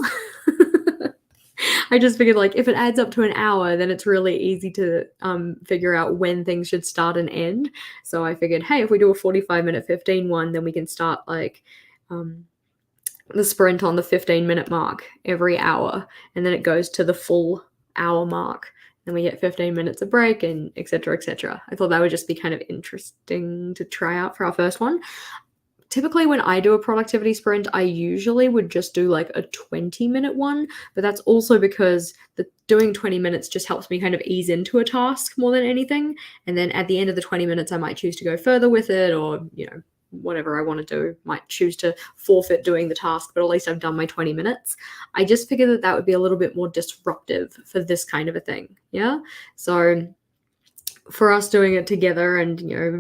I just figured like if it adds up to an hour, then it's really easy to figure out when things should start and end. So I figured, hey, if we do a 45-minute 15 one, then we can start like the sprint on the 15-minute mark every hour, and then it goes to the full hour mark. Then we get 15 minutes of break, and etc. etc. I thought that would just be kind of interesting to try out for our first one. Typically when I do a productivity sprint, I usually would just do like a 20-minute one, but that's also because doing 20 minutes just helps me kind of ease into a task more than anything. And then at the end of the 20 minutes, I might choose to go further with it, or, whatever I want to do. Might choose to forfeit doing the task, but at least I've done my 20 minutes. I just figured that would be a little bit more disruptive for this kind of a thing. Yeah. So for us doing it together and,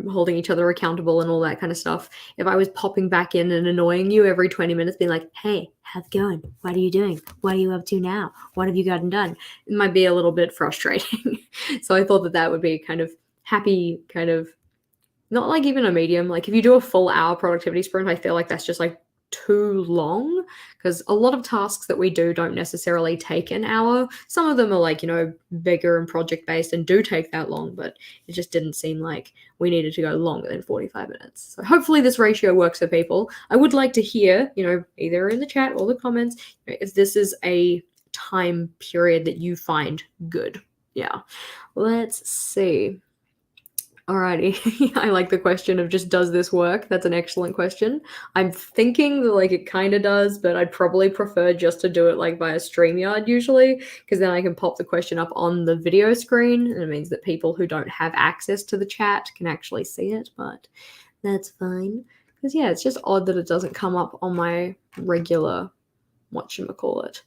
holding each other accountable and all that kind of stuff, if I was popping back in and annoying you every 20 minutes, being like, hey, how's it going? What are you doing? What are you up to now? What have you gotten done? It might be a little bit frustrating. So I thought that would be kind of happy, kind of not like even a medium. Like if you do a full hour productivity sprint, I feel like that's just like too long, because a lot of tasks that we do don't necessarily take an hour. Some of them are like, bigger and project based and do take that long, but it just didn't seem like we needed to go longer than 45 minutes. So hopefully this ratio works for people. I would like to hear, either in the chat or the comments, if this is a time period that you find good. Yeah. Let's see. Alrighty. I like the question of just, does this work? That's an excellent question. I'm thinking that like it kind of does, but I'd probably prefer just to do it like via StreamYard usually, because then I can pop the question up on the video screen, and it means that people who don't have access to the chat can actually see it, but that's fine. Because yeah, it's just odd that it doesn't come up on my regular, whatchamacallit.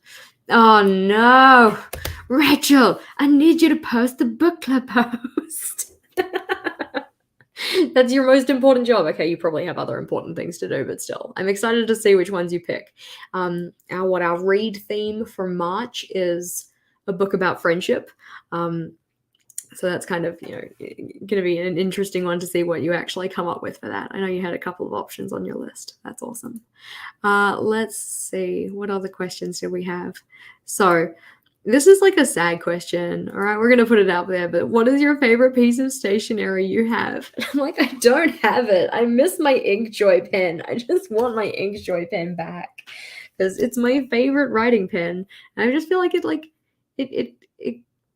Oh no! Rachel, I need you to post the book club post. That's your most important job. Okay, you probably have other important things to do, but still, I'm excited to see which ones you pick. Our read theme for March is a book about friendship. So that's kind of, going to be an interesting one to see what you actually come up with for that. I know you had a couple of options on your list. That's awesome. Let's see. What other questions do we have? So this is like a sad question. All right, we're going to put it out there, but what is your favorite piece of stationery you have? I'm like, I don't have it. I miss my Inkjoy pen. I just want my Inkjoy pen back because it's my favorite writing pen. And I just feel like it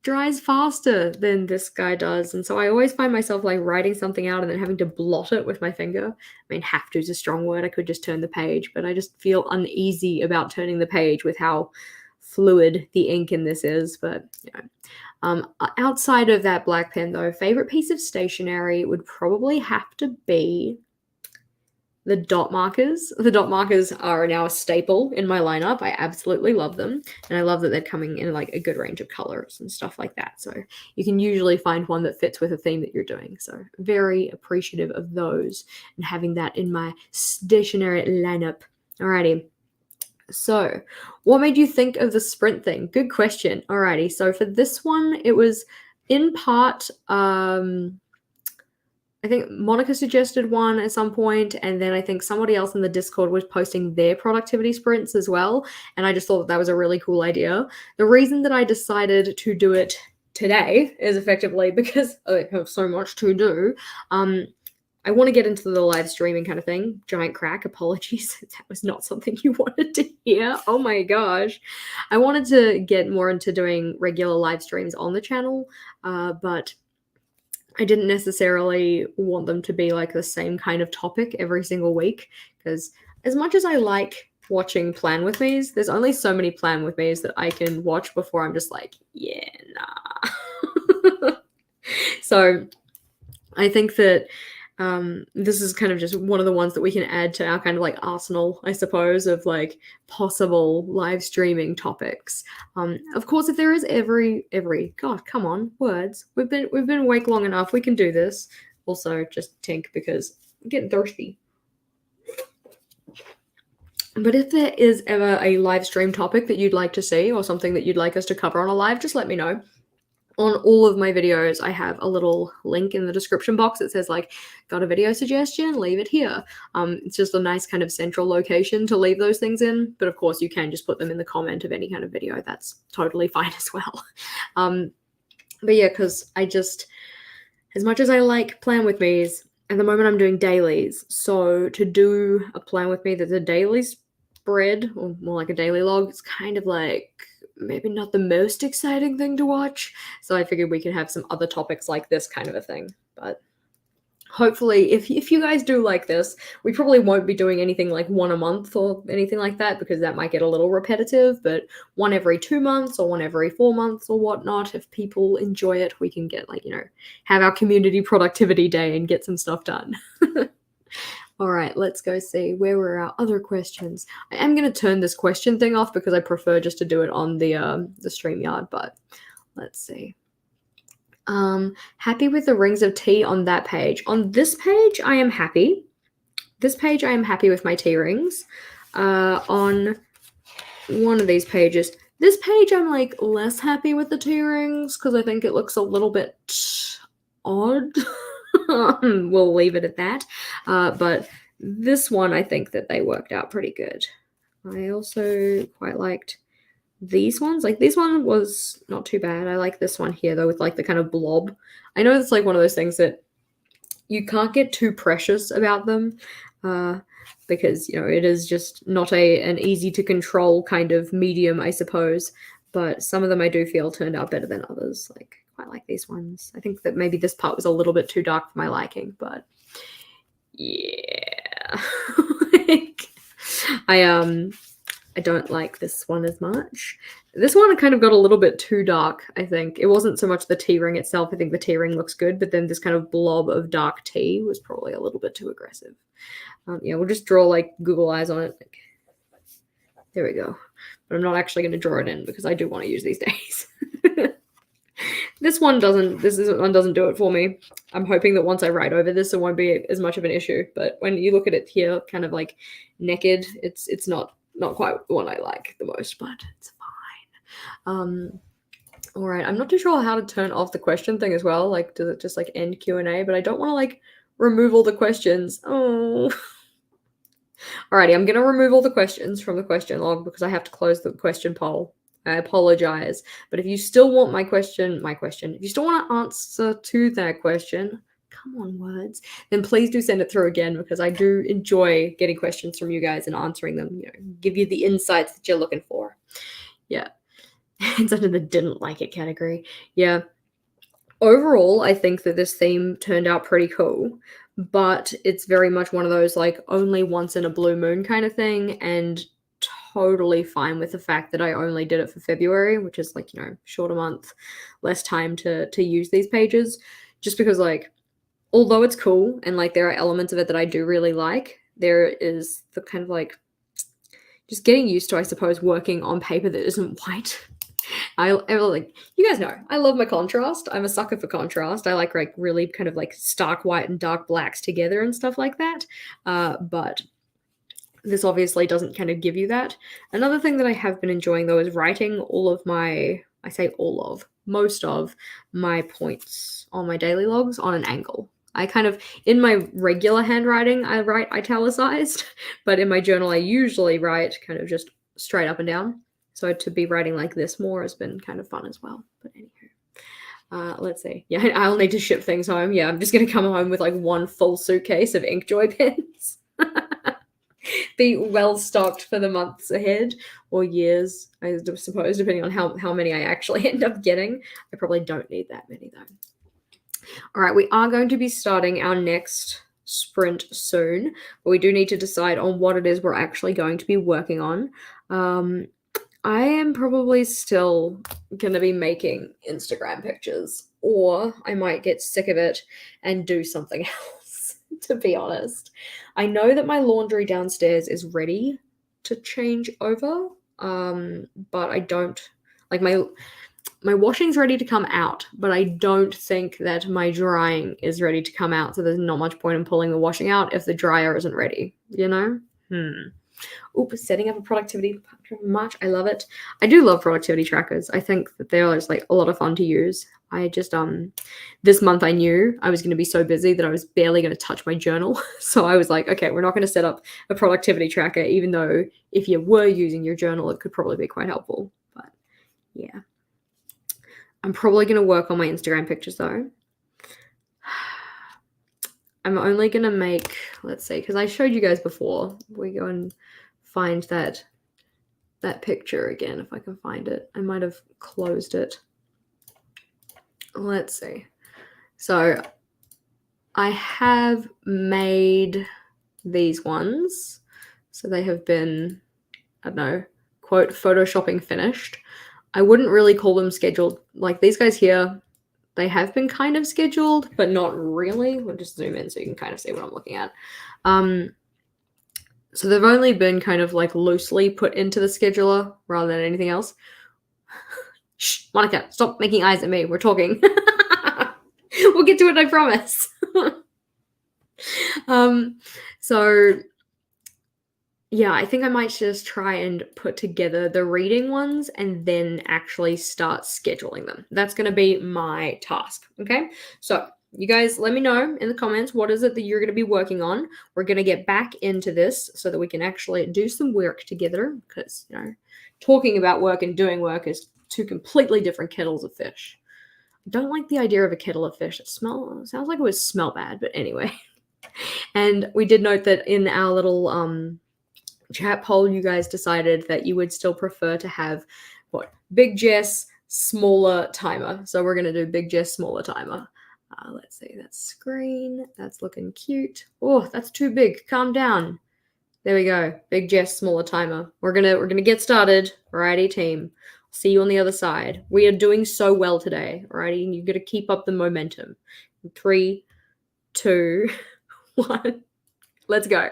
dries faster than this guy does. And so I always find myself like writing something out and then having to blot it with my finger. I mean, have to is a strong word. I could just turn the page, but I just feel uneasy about turning the page with how fluid the ink in this is. But outside of that black pen though, favorite piece of stationery would probably have to be the dot markers. The dot markers are now a staple in my lineup. I absolutely love them, and I love that they're coming in like a good range of colors and stuff like that, so you can usually find one that fits with a theme that you're doing. So very appreciative of those and having that in my stationery lineup. Alrighty. So, what made you think of the sprint thing? Good question. Alrighty, so for this one, it was in part, I think Monica suggested one at some point, and then I think somebody else in the Discord was posting their productivity sprints as well, and I just thought that was a really cool idea. The reason that I decided to do it today is effectively because I have so much to do. I want to get into the live streaming kind of thing. Giant crack, apologies. That was not something you wanted to hear. Oh my gosh. I wanted to get more into doing regular live streams on the channel, but I didn't necessarily want them to be like the same kind of topic every single week, because as much as I like watching Plan With Me's, there's only so many Plan With Me's that I can watch before I'm just like, yeah, nah. So I think that this is kind of just one of the ones that we can add to our kind of like arsenal, I suppose, of like possible live streaming topics. Of course, if there is every God, come on, words. We've been awake long enough. We can do this. Also, just tink because I'm getting thirsty. But if there is ever a live stream topic that you'd like to see or something that you'd like us to cover on a live, just let me know. On all of my videos, I have a little link in the description box that says like, got a video suggestion, leave it here. It's just a nice kind of central location to leave those things in. But of course you can just put them in the comment of any kind of video. That's totally fine as well. But yeah, because I just, as much as I like Plan With Me's, at the moment I'm doing dailies. So to do a Plan With Me that's a daily spread, or more like a daily log, it's kind of like maybe not the most exciting thing to watch. So I figured we could have some other topics like this kind of a thing. But hopefully, if you guys do like this, we probably won't be doing anything like one a month or anything like that, because that might get a little repetitive, but one every 2 months or one every 4 months or whatnot. If people enjoy it, we can get like, have our community productivity day and get some stuff done. All right, let's go see where were our other questions. I am going to turn this question thing off because I prefer just to do it on the StreamYard, but let's see. Happy with the rings of tea on that page. On this page, I am happy. This page, I am happy with my tea rings. On one of these pages, this page, I'm like less happy with the tea rings because I think it looks a little bit odd. We'll leave it at that. But this one, I think that they worked out pretty good. I also quite liked these ones. Like, this one was not too bad. I like this one here, though, with, like, the kind of blob. I know it's, like, one of those things that you can't get too precious about them, because, you know, it is just not an easy-to-control kind of medium, I suppose. But some of them I do feel turned out better than others. Like, quite like these ones. I think that maybe this part was a little bit too dark for my liking, but yeah. Like, I don't like this one as much. This one kind of got a little bit too dark, I think. It wasn't so much the tea ring itself. I think the tea ring looks good, but then this kind of blob of dark tea was probably a little bit too aggressive. Yeah, we'll just draw, like, Google eyes on it. There we go. But I'm not actually going to draw it in because I do want to use these days. This one doesn't do it for me. I'm hoping that once I write over this, it won't be as much of an issue. But when you look at it here, kind of like naked, it's not quite the one I like the most, but it's fine. All right, I'm not too sure how to turn off the question thing as well. Like, does it just like end Q&A? But I don't want to like remove all the questions. Oh. Alrighty, I'm gonna remove all the questions from the question log because I have to close the question poll. I apologize, but if you still want if you still want to answer to that question, come on, words, then please do send it through again because I do enjoy getting questions from you guys and answering them. You know, give you the insights that you're looking for. Yeah, it's under the didn't like it category. Yeah. Overall, I think that this theme turned out pretty cool, but it's very much one of those like only once in a blue moon kind of thing, and totally fine with the fact that I only did it for February, which is like, you know, short a month, less time to use these pages, just because like, although it's cool and like there are elements of it that I do really like, there is the kind of like just getting used to, I suppose, working on paper that isn't white. I like, you guys know, I love my contrast. I'm a sucker for contrast. I like really kind of like stark white and dark blacks together and stuff like that. But this obviously doesn't kind of give you that. Another thing that I have been enjoying though is writing most of my points on my daily logs on an angle. I kind of, in my regular handwriting, I write italicized, but in my journal, I usually write kind of just straight up and down. So to be writing like this more has been kind of fun as well. But anywho, let's see. Yeah, I'll need to ship things home. Yeah, I'm just going to come home with like one full suitcase of Inkjoy pens. Be well stocked for the months ahead or years, I suppose, depending on how many I actually end up getting. I probably don't need that many though. All right, we are going to be starting our next sprint soon, but we do need to decide on what it is we're actually going to be working on. I am probably still going to be making Instagram pictures, or I might get sick of it and do something else, to be honest. I know that my laundry downstairs is ready to change over, but I don't, like my washing's ready to come out, but I don't think that my drying is ready to come out, so there's not much point in pulling the washing out if the dryer isn't ready, you know? Oops, setting up a productivity much. I love it. I do love productivity trackers. I think that they're just like a lot of fun to use. I just this month I knew I was going to be so busy that I was barely going to touch my journal. So I was like, okay, we're not going to set up a productivity tracker, even though if you were using your journal, it could probably be quite helpful. But yeah, I'm probably going to work on my Instagram pictures though. I'm only going to make, let's see, because I showed you guys before. We go and find that picture again, if I can find it. I might have closed it. Let's see. So I have made these ones. So they have been, I don't know, quote, photoshopping finished. I wouldn't really call them scheduled. Like these guys here, they have been kind of scheduled, but not really. We'll just zoom in so you can kind of see what I'm looking at. So they've only been kind of like loosely put into the scheduler rather than anything else. Shh, Monica, stop making eyes at me. We're talking. We'll get to it, I promise. um, so yeah, I think I might just try and put together the reading ones and then actually start scheduling them. That's going to be my task. Okay. So, you guys let me know in the comments what is it that you're going to be working on. We're going to get back into this so that we can actually do some work together because, talking about work and doing work is two completely different kettles of fish. I don't like the idea of a kettle of fish. It sounds like it would smell bad, but anyway. And we did note that in our little chat poll, you guys decided that you would still prefer to have what? Big Jess, smaller timer. So we're going to do Big Jess, smaller timer. Let's see, that screen. That's looking cute. Oh, that's too big. Calm down. There we go. Big Jess, smaller timer. We're gonna get started. Alrighty, team. See you on the other side. We are doing so well today. Alrighty, you gotta keep up the momentum. 3, 2, 1. Let's go.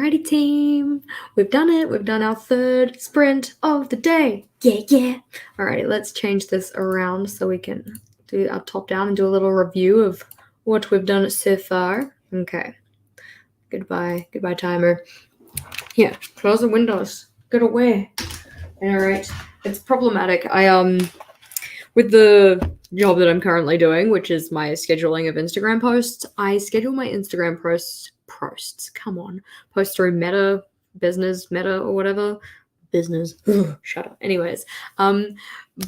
Alrighty, team. We've done it. We've done our third sprint of the day. Yeah, yeah. Alrighty, let's change this around so we can do our top down and do a little review of what we've done so far. Okay. Goodbye, timer. Here, close the windows. Get away. Alright. It's problematic. With the job that I'm currently doing, which is my scheduling of Instagram posts, I schedule my Instagram posts through Meta or whatever. Business. Shut up. Anyways,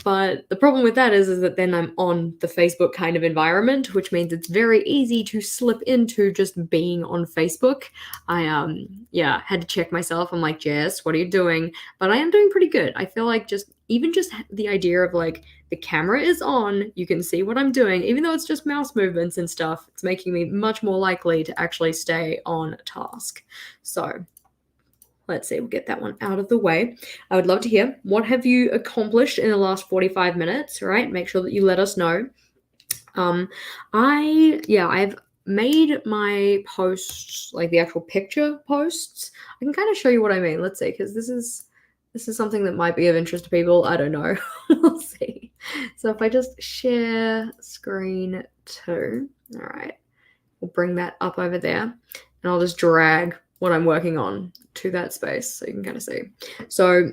but the problem with that is that then I'm on the Facebook kind of environment, which means it's very easy to slip into just being on Facebook. I had to check myself. I'm like, Jess, what are you doing? But I am doing pretty good. I feel like just the idea of like the camera is on, you can see what I'm doing, even though it's just mouse movements and stuff, it's making me much more likely to actually stay on task. So let's see, we'll get that one out of the way. I would love to hear, what have you accomplished in the last 45 minutes, right? Make sure that you let us know. I've made my posts, like the actual picture posts. I can kind of show you what I mean. Let's see, because this is something that might be of interest to people. I don't know. We'll see. So if I just share screen 2, all right, we'll bring that up over there, and I'll just drag what I'm working on to that space so you can kind of see. So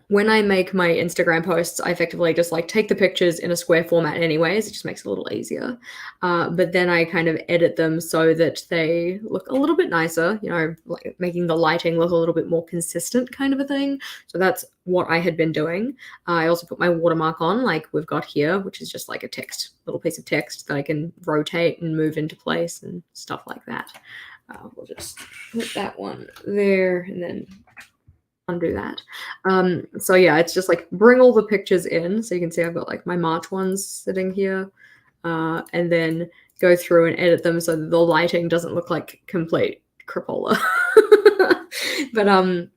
when I make my Instagram posts, I effectively just like take the pictures in a square format anyways. It just makes it a little easier. But then I kind of edit them so that they look a little bit nicer, like making the lighting look a little bit more consistent kind of a thing. So that's what I had been doing. I also put my watermark on like we've got here, which is just like a little piece of text that I can rotate and move into place and stuff like that. We'll just put that one there and then undo that. So yeah, it's just like bring all the pictures in. So you can see I've got like my March ones sitting here, and then go through and edit them so that the lighting doesn't look like complete crapola. But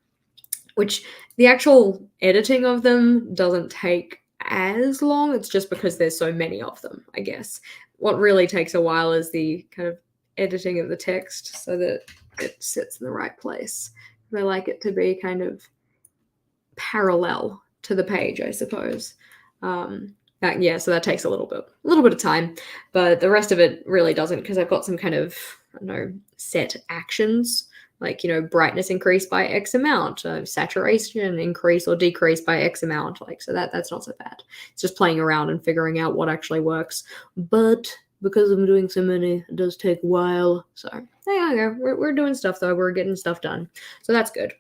which the actual editing of them doesn't take as long. It's just because there's so many of them, I guess. What really takes a while is the kind of editing of the text so that it sits in the right place. I like it to be kind of parallel to the page, I suppose. So that takes a little bit of time, but the rest of it really doesn't, because I've got some kind of, I don't know, set actions, like, brightness increase by X amount, saturation increase or decrease by X amount. Like, so that's not so bad. It's just playing around and figuring out what actually works. But because I'm doing so many, it does take a while. So yeah, we're doing stuff though. We're getting stuff done. So that's good.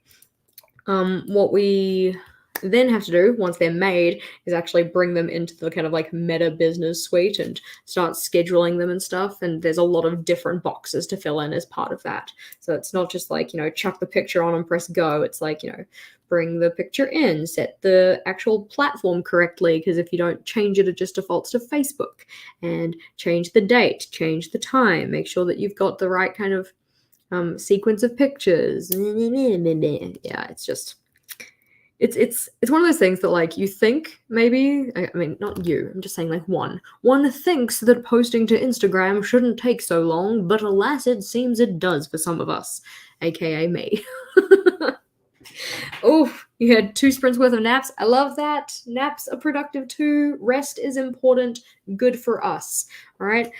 What we then have to do once they're made is actually bring them into the kind of like Meta business suite and start scheduling them and stuff. And there's a lot of different boxes to fill in as part of that. So it's not just like, chuck the picture on and press go. It's like, bring the picture in, set the actual platform correctly, because if you don't change it, it just defaults to Facebook, and change the date, change the time, make sure that you've got the right kind of sequence of pictures. Yeah, it's just, it's one of those things that like you think maybe, I mean, not you, I'm just saying like one thinks that posting to Instagram shouldn't take so long, but alas, it seems it does for some of us, aka me. Oh, you had 2 sprints worth of naps. I love that. Naps are productive too. Rest is important. Good for us. All right.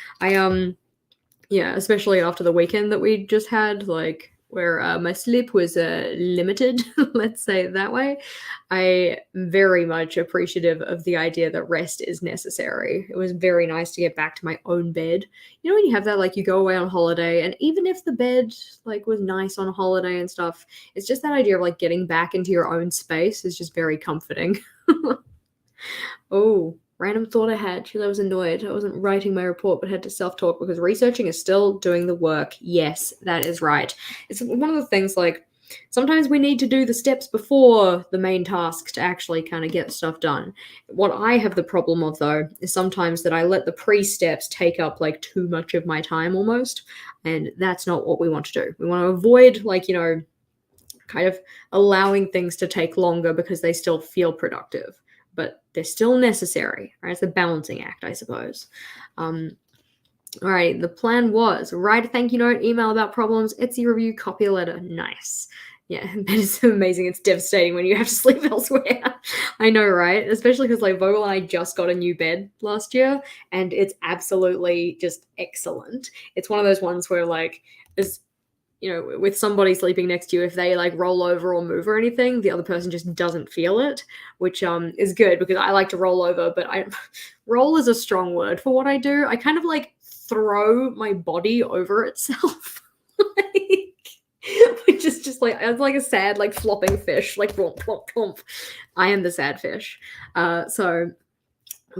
Especially after the weekend that we just had, like where my sleep was limited, let's say it that way. I very much appreciative of the idea that rest is necessary. It was very nice to get back to my own bed. When you have that, like you go away on holiday, and even if the bed like was nice on holiday and stuff, it's just that idea of like getting back into your own space is just very comforting. Oh, random thought I had. I was annoyed. I wasn't writing my report, but had to self-talk because researching is still doing the work. Yes, that is right. It's one of the things, like, sometimes we need to do the steps before the main task to actually kind of get stuff done. What I have the problem of, though, is sometimes that I let the pre-steps take up, like, too much of my time almost, and that's not what we want to do. We want to avoid, like, kind of allowing things to take longer because they still feel productive, but they're still necessary, right? It's a balancing act, I suppose. All right, the plan was write a thank you note, email about problems, Etsy review, copy a letter. Nice. Yeah, that is amazing. It's devastating when you have to sleep elsewhere. I know, right? Especially because like Vogel and I just got a new bed last year, and it's absolutely just excellent. It's one of those ones where like is with somebody sleeping next to you, if they like roll over or move or anything, the other person just doesn't feel it, which is good because I like to roll over, but roll is a strong word for what I do. I kind of like throw my body over itself. Which is just like it's like a sad like flopping fish, like plump plump plump. I am the sad fish. So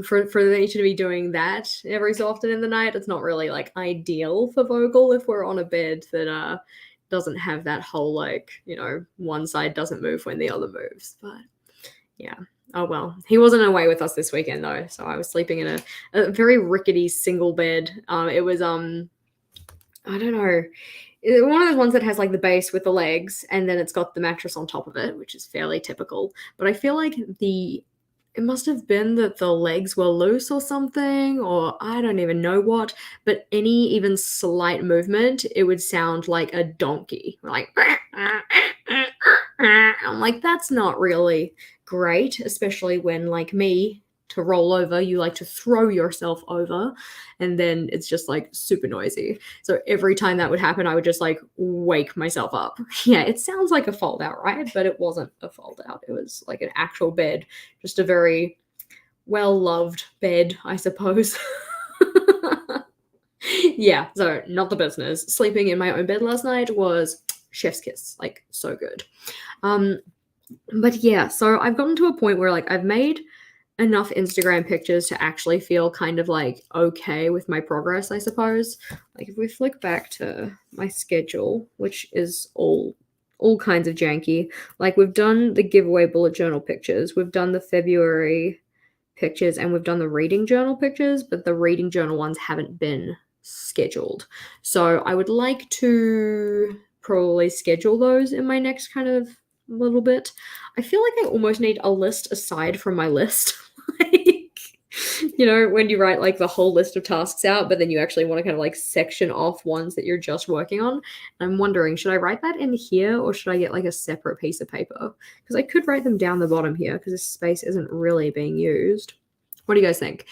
for me to be doing that every so often in the night, it's not really like ideal for Vogel if we're on a bed that doesn't have that whole like one side doesn't move when the other moves. But yeah, oh well. He wasn't away with us this weekend though, so I was sleeping in a very rickety single bed. It was I don't know, one of those ones that has like the base with the legs and then it's got the mattress on top of it, which is fairly typical. But I feel like it must have been that the legs were loose or something, or I don't even know what, but any even slight movement, it would sound like a donkey. Like, I'm like, that's not really great, especially when, like me, to roll over, you like to throw yourself over, and then it's just like super noisy. So every time that would happen, I would just like wake myself up. Yeah, it sounds like a fold out, right? But it wasn't a fold out. It was like an actual bed, just a very well loved bed, I suppose. Yeah, so not the business. Sleeping in my own bed last night was chef's kiss, like so good. But yeah, so I've gotten to a point where like I've made enough Instagram pictures to actually feel kind of like okay with my progress, I suppose. Like if we flick back to my schedule, which is all kinds of janky, like we've done the giveaway bullet journal pictures, we've done the February pictures, and we've done the reading journal pictures, but the reading journal ones haven't been scheduled. So I would like to probably schedule those in my next kind of little bit. I feel like I almost need a list aside from my list. Like, when you write like the whole list of tasks out, but then you actually want to kind of like section off ones that you're just working on. I'm wondering, should I write that in here or should I get like a separate piece of paper? Because I could write them down the bottom here because this space isn't really being used. What do you guys think?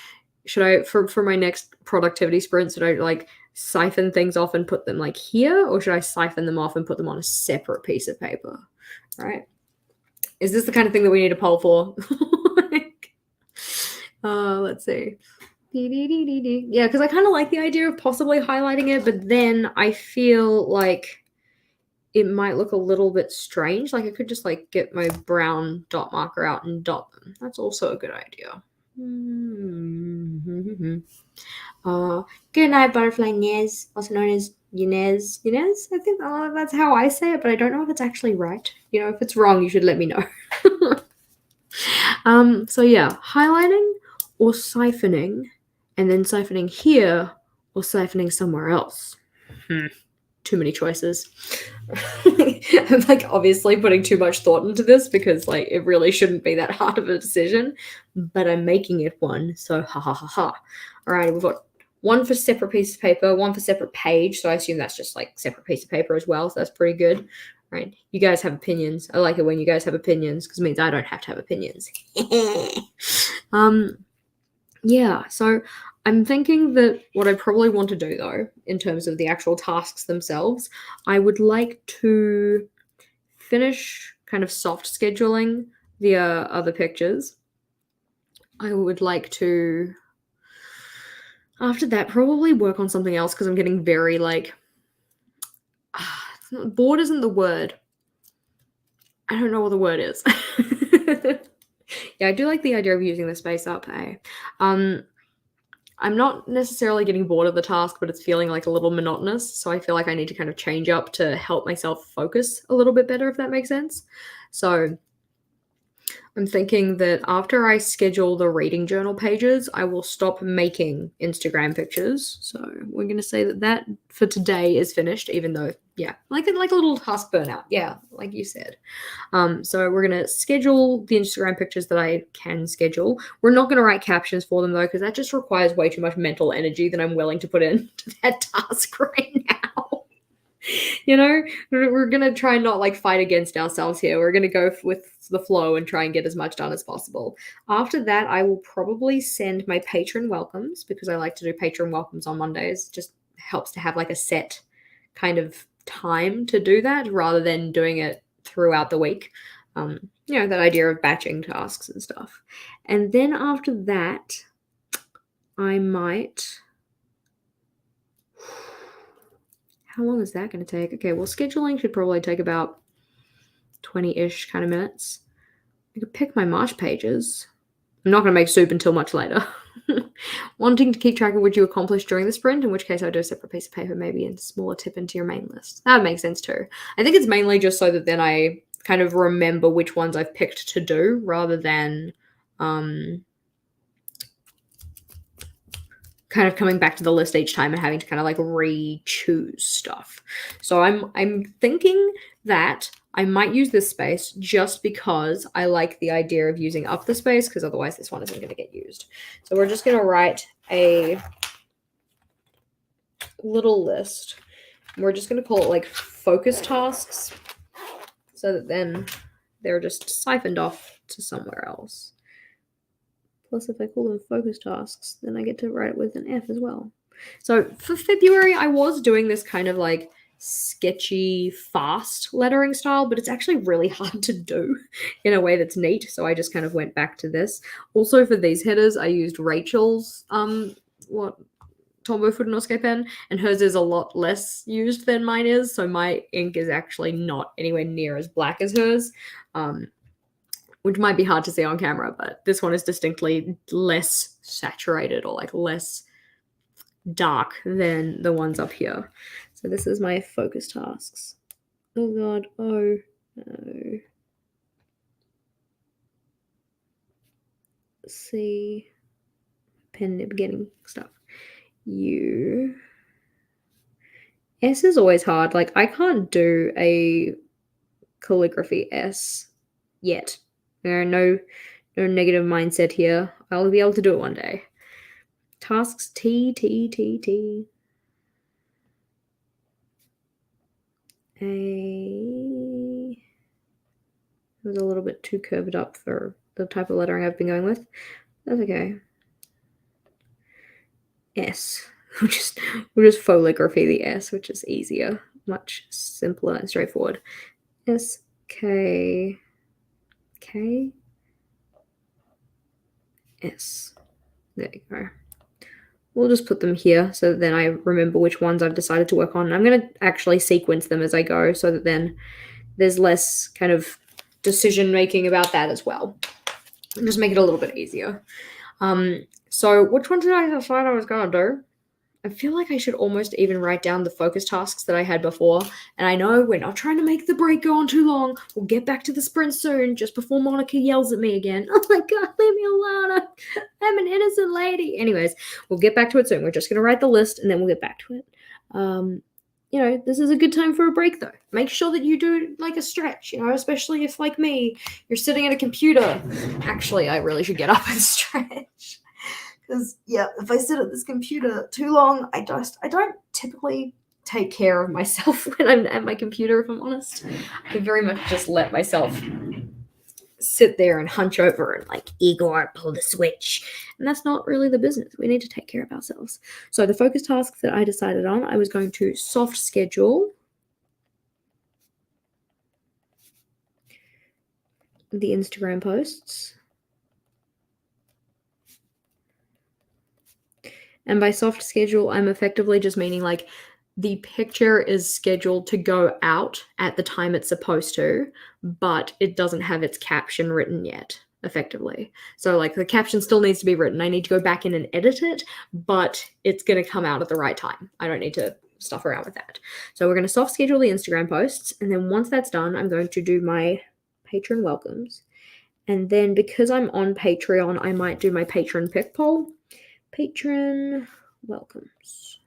Should I, for my next productivity sprint, should I like siphon things off and put them like here, or should I siphon them off and put them on a separate piece of paper? Right? Is this the kind of thing that we need a poll for? Let's see. Yeah, because I kind of like the idea of possibly highlighting it, but then I feel like it might look a little bit strange. Like I could just like get my brown dot marker out and dot them. That's also a good idea. Good night, butterfly Nez, also known as Yanez. Yanez? I think that's how I say it, but I don't know if it's actually right. If it's wrong, you should let me know. So yeah, highlighting or siphoning, and then siphoning here or siphoning somewhere else. Too many choices. I'm like obviously putting too much thought into this because like it really shouldn't be that hard of a decision, but I'm making it one. So ha ha ha ha. All right, we've got one for separate piece of paper, one for separate page. So I assume that's just like separate piece of paper as well. So that's pretty good. Right. You guys have opinions. I like it when you guys have opinions because it means I don't have to have opinions. Yeah, so I'm thinking that what I probably want to do though, in terms of the actual tasks themselves, I would like to finish kind of soft scheduling the other pictures. I would like to, after that, probably work on something else because I'm getting very like, bored isn't the word. I don't know what the word is. Yeah, I do like the idea of using the space up, eh? I'm not necessarily getting bored of the task, but it's feeling like a little monotonous. So I feel like I need to kind of change up to help myself focus a little bit better, if that makes sense. So I'm thinking that after I schedule the reading journal pages, I will stop making Instagram pictures. So we're going to say that for today is finished, even though, yeah, like a little task burnout. Yeah, like you said. So we're going to schedule the Instagram pictures that I can schedule. We're not going to write captions for them though, because that just requires way too much mental energy that I'm willing to put into that task right now. You know, we're gonna try and not like fight against ourselves here. We're gonna go with the flow and try and get as much done as possible. After that, I will probably send my patron welcomes, because I like to do patron welcomes on Mondays. Just helps to have like a set kind of time to do that rather than doing it throughout the week. That idea of batching tasks and stuff. And then after that, I might. How long is that going to take? Okay, well, scheduling should probably take about 20-ish kind of minutes. I could pick my March pages. I'm not going to make soup until much later. Wanting to keep track of what you accomplished during the sprint, in which case I'll do a separate piece of paper, maybe a smaller tip into your main list. That would make sense too. I think it's mainly just so that then I kind of remember which ones I've picked to do rather than kind of coming back to the list each time and having to kind of like re-choose stuff. So I'm thinking that I might use this space just because I like the idea of using up the space, because otherwise this one isn't going to get used. So we're just going to write a little list. We're just going to call it like focus tasks, so that then they're just siphoned off to somewhere else. Plus, if I call them focus tasks, then I get to write it with an F as well. So for February, I was doing this kind of like sketchy, fast lettering style, but it's actually really hard to do in a way that's neat. So I just kind of went back to this. Also for these headers, I used Rachel's Tombow Furunosuke pen, and hers is a lot less used than mine is. So my ink is actually not anywhere near as black as hers. Which might be hard to see on camera, but this one is distinctly less saturated or like less dark than the ones up here. So this is my focus tasks. Oh god, oh no. See, pen nib getting stuff. U. S is always hard. Like I can't do a calligraphy S yet. There are no negative mindset here. I'll be able to do it one day. Tasks T. A. It was a little bit too curved up for the type of lettering I've been going with. That's okay. S. We'll just foligraphy the S, which is easier, much simpler and straightforward. S K K S. There you go. We'll just put them here so that then I remember which ones I've decided to work on. I'm going to actually sequence them as I go so that then there's less kind of decision making about that as well. And just make it a little bit easier. So which one did I decide I was going to do? I feel like I should almost even write down the focus tasks that I had before. And I know we're not trying to make the break go on too long. We'll get back to the sprint soon, just before Monica yells at me again. Oh my god, leave me alone. I'm an innocent lady. Anyways, we'll get back to it soon. We're just going to write the list and then we'll get back to it. This is a good time for a break though. Make sure that you do like a stretch, especially if like me, you're sitting at a computer. Actually, I really should get up and stretch. Because, yeah, if I sit at this computer too long, I don't typically take care of myself when I'm at my computer, if I'm honest. I very much just let myself sit there and hunch over and like, Igor, pull the switch. And that's not really the business. We need to take care of ourselves. So the focus tasks that I decided on, I was going to soft schedule the Instagram posts. And by soft schedule, I'm effectively just meaning like the picture is scheduled to go out at the time it's supposed to, but it doesn't have its caption written yet, effectively. So like the caption still needs to be written. I need to go back in and edit it, but it's going to come out at the right time. I don't need to stuff around with that. So we're going to soft schedule the Instagram posts. And then once that's done, I'm going to do my patron welcomes. And then because I'm on Patreon, I might do my patron pick poll. Patron welcomes.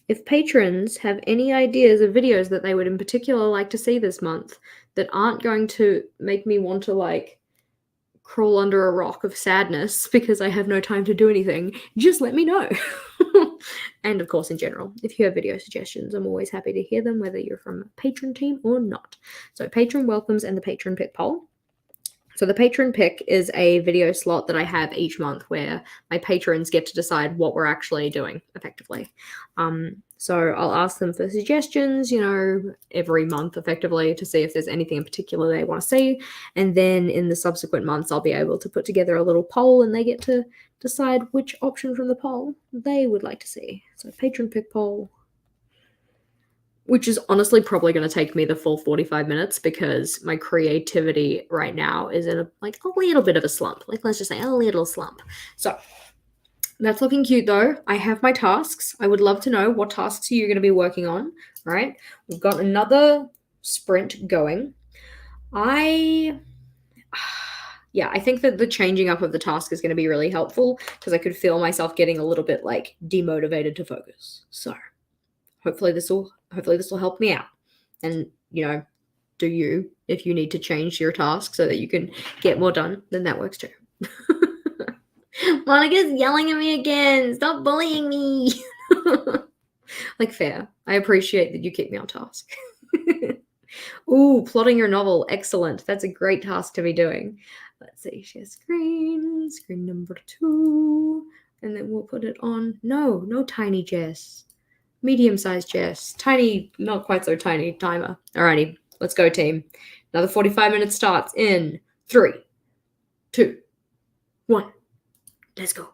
If patrons have any ideas of videos that they would in particular like to see this month that aren't going to make me want to like crawl under a rock of sadness because I have no time to do anything, just let me know. And of course, in general, if you have video suggestions, I'm always happy to hear them, whether you're from a patron team or not. So patron welcomes and the patron pick poll. So the patron pick is a video slot that I have each month where my patrons get to decide what we're actually doing effectively. So I'll ask them for suggestions, every month effectively to see if there's anything in particular they want to see. And then in the subsequent months, I'll be able to put together a little poll and they get to decide which option from the poll they would like to see. So patron pick poll, which is honestly probably going to take me the full 45 minutes because my creativity right now is in a little bit of a slump. Let's just say a little slump. So that's looking cute though. I have my tasks. I would love to know what tasks are you going to be working on, right? We've got another sprint going. I think that the changing up of the task is going to be really helpful because I could feel myself getting a little bit demotivated to focus. So hopefully this will help me out. And do you, if you need to change your task so that you can get more done, then that works too. Monica's yelling at me again. Stop bullying me. Fair. I appreciate that you keep me on task. Ooh, plotting your novel. Excellent. That's a great task to be doing. Let's see. Share screen number 2. And then we'll put it on. No tiny Jess. Medium-sized Jess. Tiny, not quite so tiny timer. Alrighty, let's go, team. Another 45 minutes starts in 3, 2, 1. Let's go.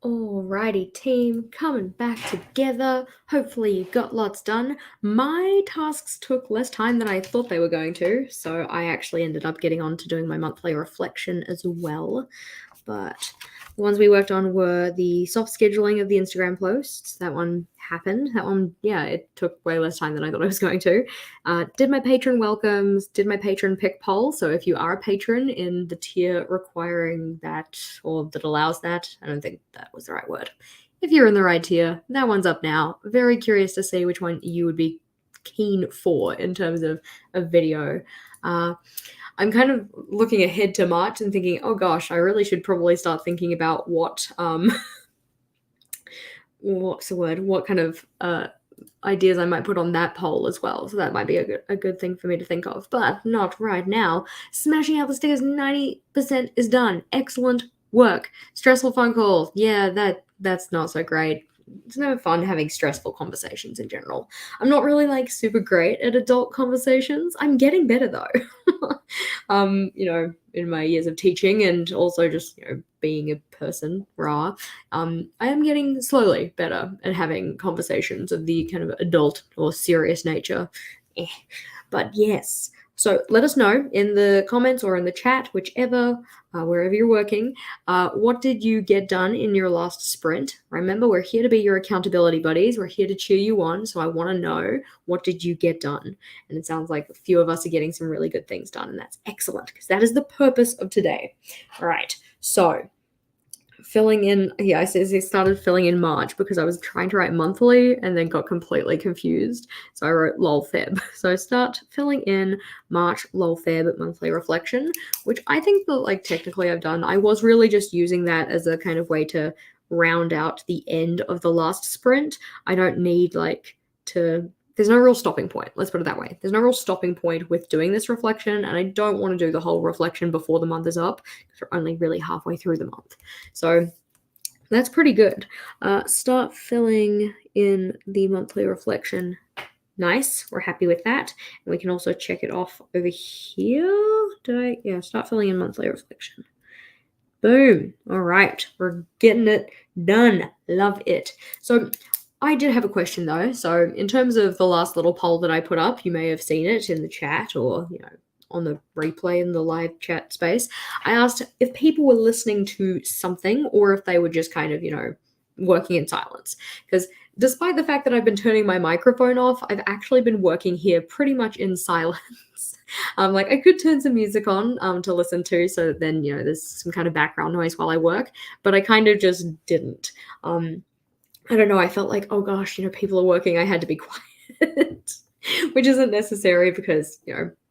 Alrighty, team, coming back together. Hopefully you got lots done. My tasks took less time than I thought they were going to, so I actually ended up getting on to doing my monthly reflection as well. But the ones we worked on were the soft scheduling of the Instagram posts. That one happened. That one, yeah, it took way less time than I thought I was going to. Did my patron welcomes, did my patron pick poll. So if you are a patron in the tier requiring that or that allows that, I don't think that was the right word. If you're in the right tier, that one's up now. Very curious to see which one you would be keen for in terms of a video. I'm kind of looking ahead to March and thinking, oh gosh, I really should probably start thinking about what what's the word? What kind of ideas I might put on that poll as well. So that might be a good thing for me to think of, but not right now. Smashing out the stickers, 90% is done. Excellent work. Stressful phone calls. Yeah, that's not so great. It's never fun having stressful conversations in general. I'm not really like super great at adult conversations. I'm getting better though. In my years of teaching and also just, being a person, I am getting slowly better at having conversations of the kind of adult or serious nature. But yes. So let us know in the comments or in the chat, whichever, wherever you're working, what did you get done in your last sprint? Remember, we're here to be your accountability buddies. We're here to cheer you on. So I want to know, what did you get done? And it sounds like a few of us are getting some really good things done, and that's excellent because that is the purpose of today. All right. So filling in, I started filling in March because I was trying to write monthly and then got completely confused. So I wrote lol Feb. So I start filling in March lol Feb monthly reflection, which I think that like technically I've done. I was really just using that as a kind of way to round out the end of the last sprint. I don't need there's no real stopping point. Let's put it that way. There's no real stopping point with doing this reflection, and I don't want to do the whole reflection before the month is up because we're only really halfway through the month. So that's pretty good. Start filling in the monthly reflection. Nice. We're happy with that. And we can also check it off over here. Start filling in monthly reflection. Boom. All right. We're getting it done. Love it. So I did have a question though. So in terms of the last little poll that I put up, you may have seen it in the chat or, on the replay in the live chat space. I asked if people were listening to something or if they were just kind of, working in silence. Because despite the fact that I've been turning my microphone off, I've actually been working here pretty much in silence. I could turn some music on to listen to, so that then, there's some kind of background noise while I work, but I kind of just didn't. I don't know, I felt like, oh gosh, people are working, I had to be quiet, which isn't necessary because,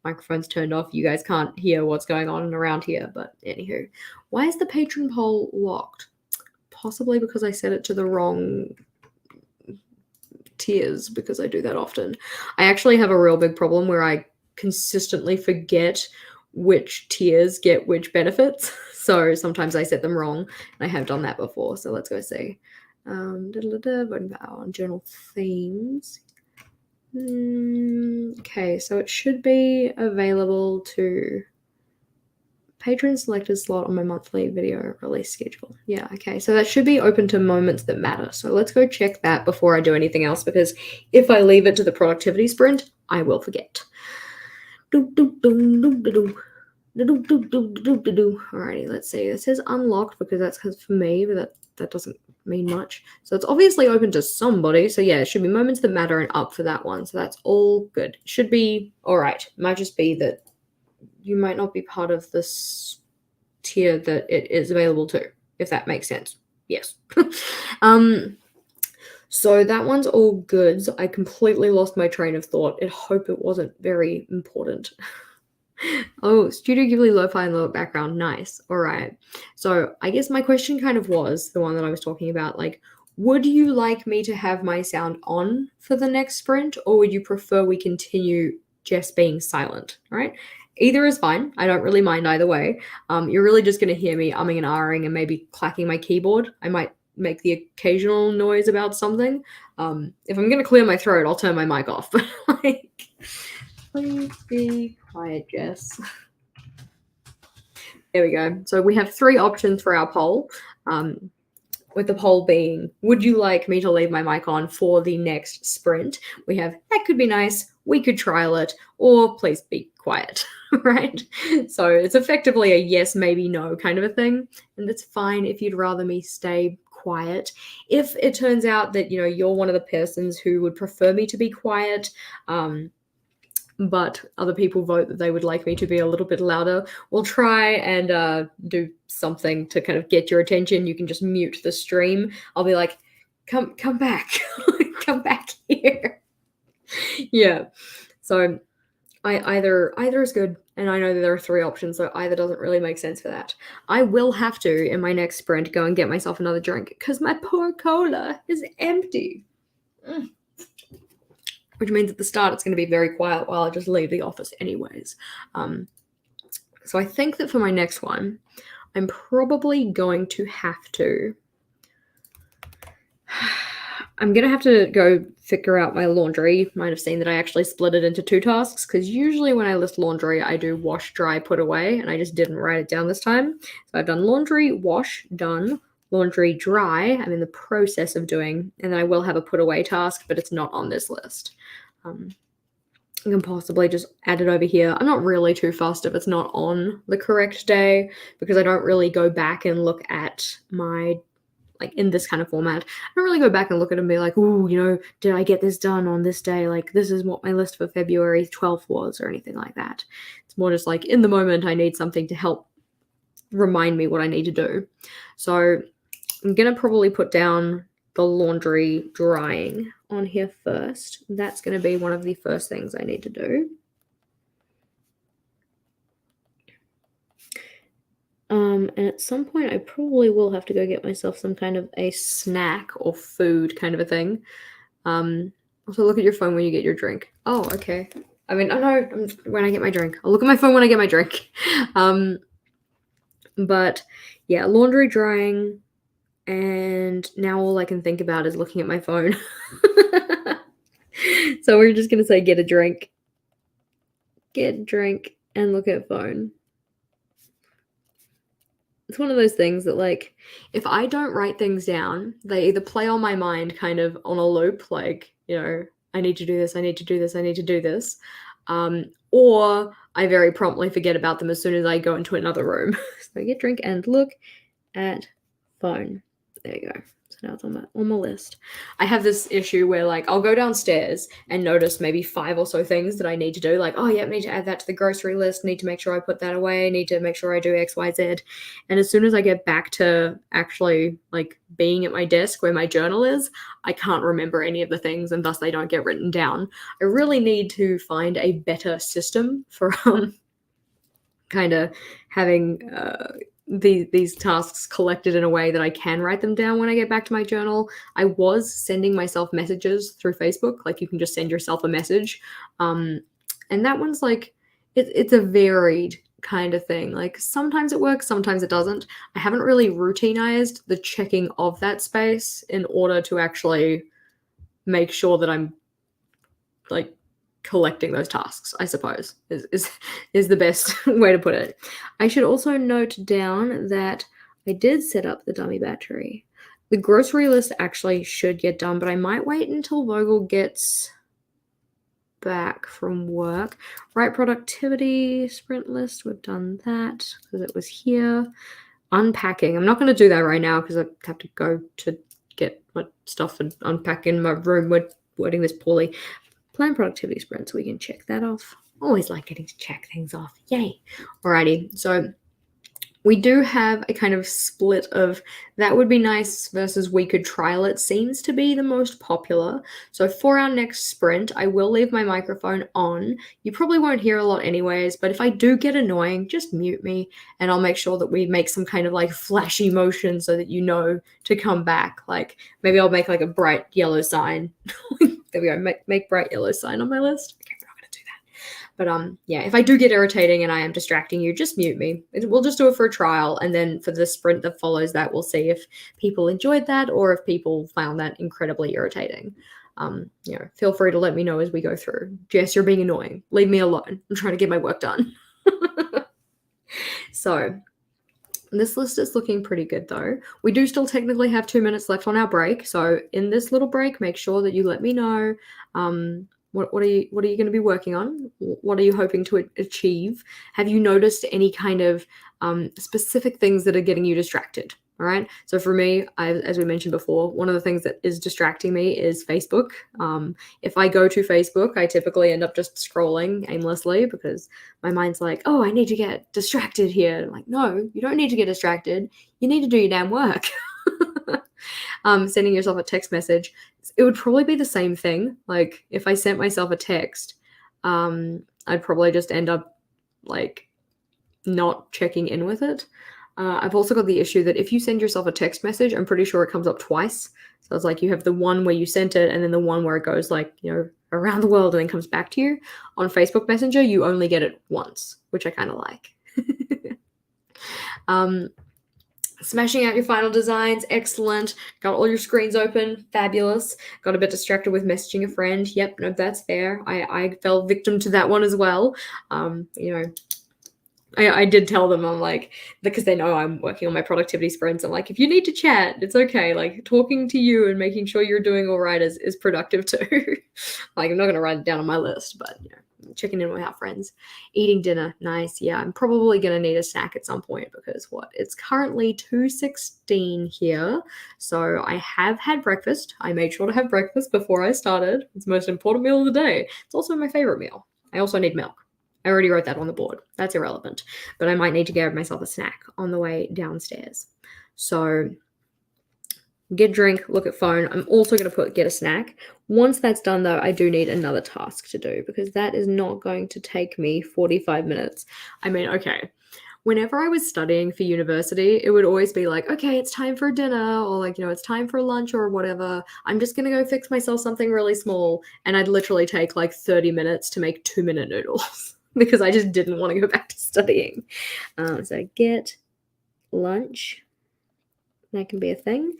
microphone's turned off, you guys can't hear what's going on around here, but anywho. Why is the patron poll locked? Possibly because I set it to the wrong tiers, because I do that often. I actually have a real big problem where I consistently forget which tiers get which benefits, so sometimes I set them wrong, and I have done that before, so let's go see. Voting power on journal themes. Okay, so it should be available to patron selected slot on my monthly video release schedule. Yeah, okay, so that should be open to moments that matter. So let's go check that before I do anything else, because if I leave it to the productivity sprint, I will forget. Alrighty, let's see. It says unlocked because that's for me, but that doesn't mean much. So it's obviously open to somebody. So yeah, it should be moments that matter and up for that one. So that's all good. Should be all right. Might just be that you might not be part of this tier that it is available to, if that makes sense. Yes. So that one's all good. So I completely lost my train of thought. I hope it wasn't very important. Oh, Studio Ghibli lo-fi and low background. Nice. All right. So I guess my question kind of was the one that I was talking about. Would you like me to have my sound on for the next sprint, or would you prefer we continue just being silent? All right. Either is fine. I don't really mind either way. You're really just going to hear me umming and ahhing and maybe clacking my keyboard. I might make the occasional noise about something. If I'm going to clear my throat, I'll turn my mic off. But please be quiet, Jess. There we go. So we have 3 options for our poll. with the poll being, would you like me to leave my mic on for the next sprint? We have, that could be nice, we could trial it, or please be quiet, right? So it's effectively a yes, maybe no kind of a thing. And it's fine if you'd rather me stay quiet. If it turns out that, you're one of the persons who would prefer me to be quiet, but other people vote that they would like me to be a little bit louder, we'll try and do something to kind of get your attention. You can just mute the stream. I'll be like, come back, come back here. Yeah. So either is good, and I know that there are 3 options, so either doesn't really make sense for that. I will have to, in my next sprint, go and get myself another drink because my poor cola is empty. Which means at the start it's going to be very quiet while I just leave the office anyways. So I think that for my next one, I'm probably going to have to... I'm going to have to go figure out my laundry. You might have seen that I actually split it into 2 tasks, because usually when I list laundry, I do wash, dry, put away, and I just didn't write it down this time. So I've done laundry, wash, done. Laundry, dry, I'm in the process of doing, and then I will have a put away task, but it's not on this list. I can possibly just add it over here. I'm not really too fussed if it's not on the correct day, because I don't really go back and look at my, like in this kind of format, I don't really go back and look at it and be like, ooh, did I get this done on this day? Like, this is what my list for February 12th was, or anything like that. It's more just like, in the moment, I need something to help remind me what I need to do. So I'm going to probably put down the laundry drying on here first. That's going to be one of the first things I need to do. And at some point, I probably will have to go get myself some kind of a snack or food kind of a thing. Also, look at your phone when you get your drink. Oh, okay. I mean, oh no, when I get my drink. I'll look at my phone when I get my drink. But yeah, laundry drying. And now all I can think about is looking at my phone. So we're just going to say get a drink, and look at phone. It's one of those things that, like, if I don't write things down, they either play on my mind kind of on a loop, like, I need to do this, I need to do this, I need to do this. Or I very promptly forget about them as soon as I go into another room. So get drink and look at phone. There you go. So now it's on my list. I have this issue where, like, I'll go downstairs and notice maybe 5 or so things that I need to do. Like, oh yeah, need to add that to the grocery list. Need to make sure I put that away. Need to make sure I do X, Y, Z. And as soon as I get back to actually, like, being at my desk where my journal is, I can't remember any of the things, and thus they don't get written down. I really need to find a better system for kind of having these tasks collected in a way that I can write them down when I get back to my journal. I was sending myself messages through Facebook. Like, you can just send yourself a message. And that one's like, it's a varied kind of thing. Like, sometimes it works, sometimes it doesn't. I haven't really routinized the checking of that space in order to actually make sure that I'm, like, collecting those tasks, I suppose, is the best way to put it. I should also note down that I did set up the dummy battery. The grocery list actually should get done, but I might wait until Vogel gets back from work. Right, productivity, sprint list, we've done that because it was here. Unpacking, I'm not going to do that right now because I have to go to get my stuff and unpack in my room. We're wording this poorly. Plan productivity sprints, we can check that off. Always like getting to check things off. Yay. Alrighty, so we do have a kind of split of that would be nice versus we could trial it. Seems to be the most popular. So for our next sprint, I will leave my microphone on. You probably won't hear a lot anyways, but if I do get annoying, just mute me and I'll make sure that we make some kind of like flashy motion so that you know to come back. Like, maybe I'll make like a bright yellow sign. There we go, make bright yellow sign on my list. Okay, we're not going to do that. But yeah, if I do get irritating and I am distracting you, just mute me. We'll just do it for a trial, and then for the sprint that follows that, we'll see if people enjoyed that or if people found that incredibly irritating. Feel free to let me know as we go through. Jess, you're being annoying. Leave me alone. I'm trying to get my work done. So This list is looking pretty good though. We do still technically have 2 minutes left on our break. So in this little break, make sure that you let me know what are you going to be working on? What are you hoping to achieve? Have you noticed any kind of specific things that are getting you distracted? All right. So for me, as we mentioned before, one of the things that is distracting me is Facebook. If I go to Facebook, I typically end up just scrolling aimlessly because my mind's like, oh, I need to get distracted here. I'm like, no, you don't need to get distracted. You need to do your damn work. Sending yourself a text message, it would probably be the same thing. Like if I sent myself a text, I'd probably just end up like not checking in with it. I've also got the issue that if you send yourself a text message, I'm pretty sure it comes up twice. So it's like you have the one where you sent it and then the one where it goes like, around the world and then comes back to you. On Facebook Messenger, you only get it once, which I kind of like. Smashing out your final designs, excellent. Got all your screens open, fabulous. Got a bit distracted with messaging a friend. Yep, no, that's fair. I fell victim to that one as well. I did tell them, I'm like, because they know I'm working on my productivity sprints. I'm like, if you need to chat, it's okay. Like talking to you and making sure you're doing all right is productive too. Like I'm not gonna write it down on my list, but checking in with our friends, eating dinner, nice. Yeah, I'm probably gonna need a snack at some point because it's currently 2:16 here. So I have had breakfast. I made sure to have breakfast before I started. It's the most important meal of the day. It's also my favorite meal. I also need milk. I already wrote that on the board. That's irrelevant. But I might need to get myself a snack on the way downstairs. So get drink, look at phone. I'm also going to get a snack. Once that's done, though, I do need another task to do because that is not going to take me 45 minutes. I mean, okay. Whenever I was studying for university, it would always be like, okay, it's time for dinner or like, it's time for lunch or whatever. I'm just going to go fix myself something really small. And I'd literally take like 30 minutes to make 2-minute noodles. Because I just didn't want to go back to studying. So get lunch. That can be a thing.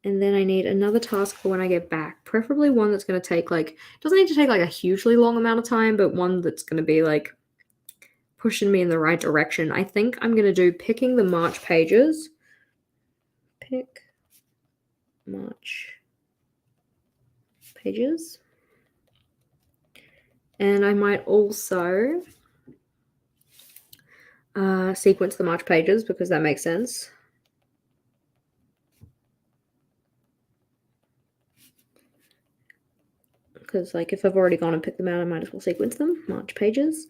And then I need another task for when I get back. Preferably one that's going to take doesn't need to take like a hugely long amount of time, but one that's going to be like pushing me in the right direction. I think I'm going to do picking the March pages. Pick March pages. And I might also sequence the March pages because that makes sense. Because if I've already gone and picked them out, I might as well sequence them. March pages.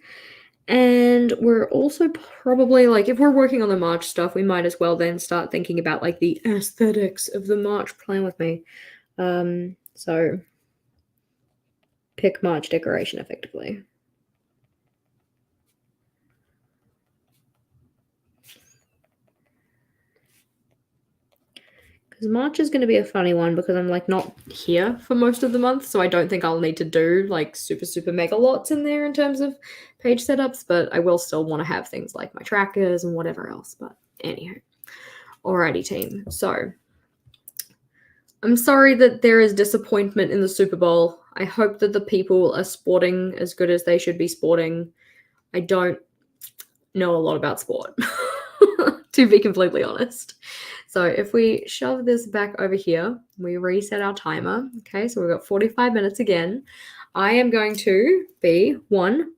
And we're also probably if we're working on the March stuff, we might as well then start thinking about the aesthetics of the March plan with me. So pick March decoration effectively. Because March is going to be a funny one because I'm not here for most of the month, so I don't think I'll need to do super mega lots in there in terms of page setups, but I will still want to have things like my trackers and whatever else. But anywho, alrighty team. So I'm sorry that there is disappointment in the Super Bowl. I hope that the people are sporting as good as they should be sporting. I don't know a lot about sport, to be completely honest. So if we shove this back over here, we reset our timer. Okay, so we've got 45 minutes again. I am going to be 1,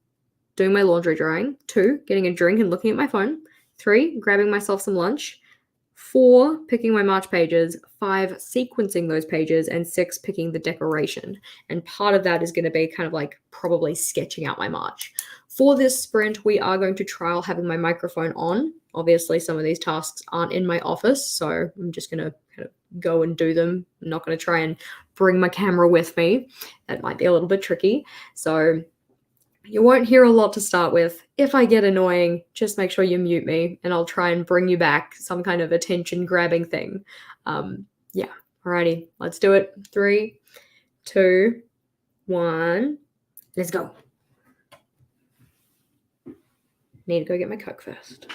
doing my laundry drying, 2, getting a drink and looking at my phone, 3, grabbing myself some lunch, 4, picking my March pages, 5, sequencing those pages, and 6, picking the decoration. And part of that is going to be kind of probably sketching out my March. For this sprint, we are going to trial having my microphone on. Obviously, some of these tasks aren't in my office, so I'm just going to kind of go and do them. I'm not going to try and bring my camera with me. That might be a little bit tricky. So you won't hear a lot to start with. If I get annoying, just make sure you mute me and I'll try and bring you back some kind of attention grabbing thing. Yeah, alrighty, let's do it. 3, 2, 1, let's go. Need to go get my Coke first.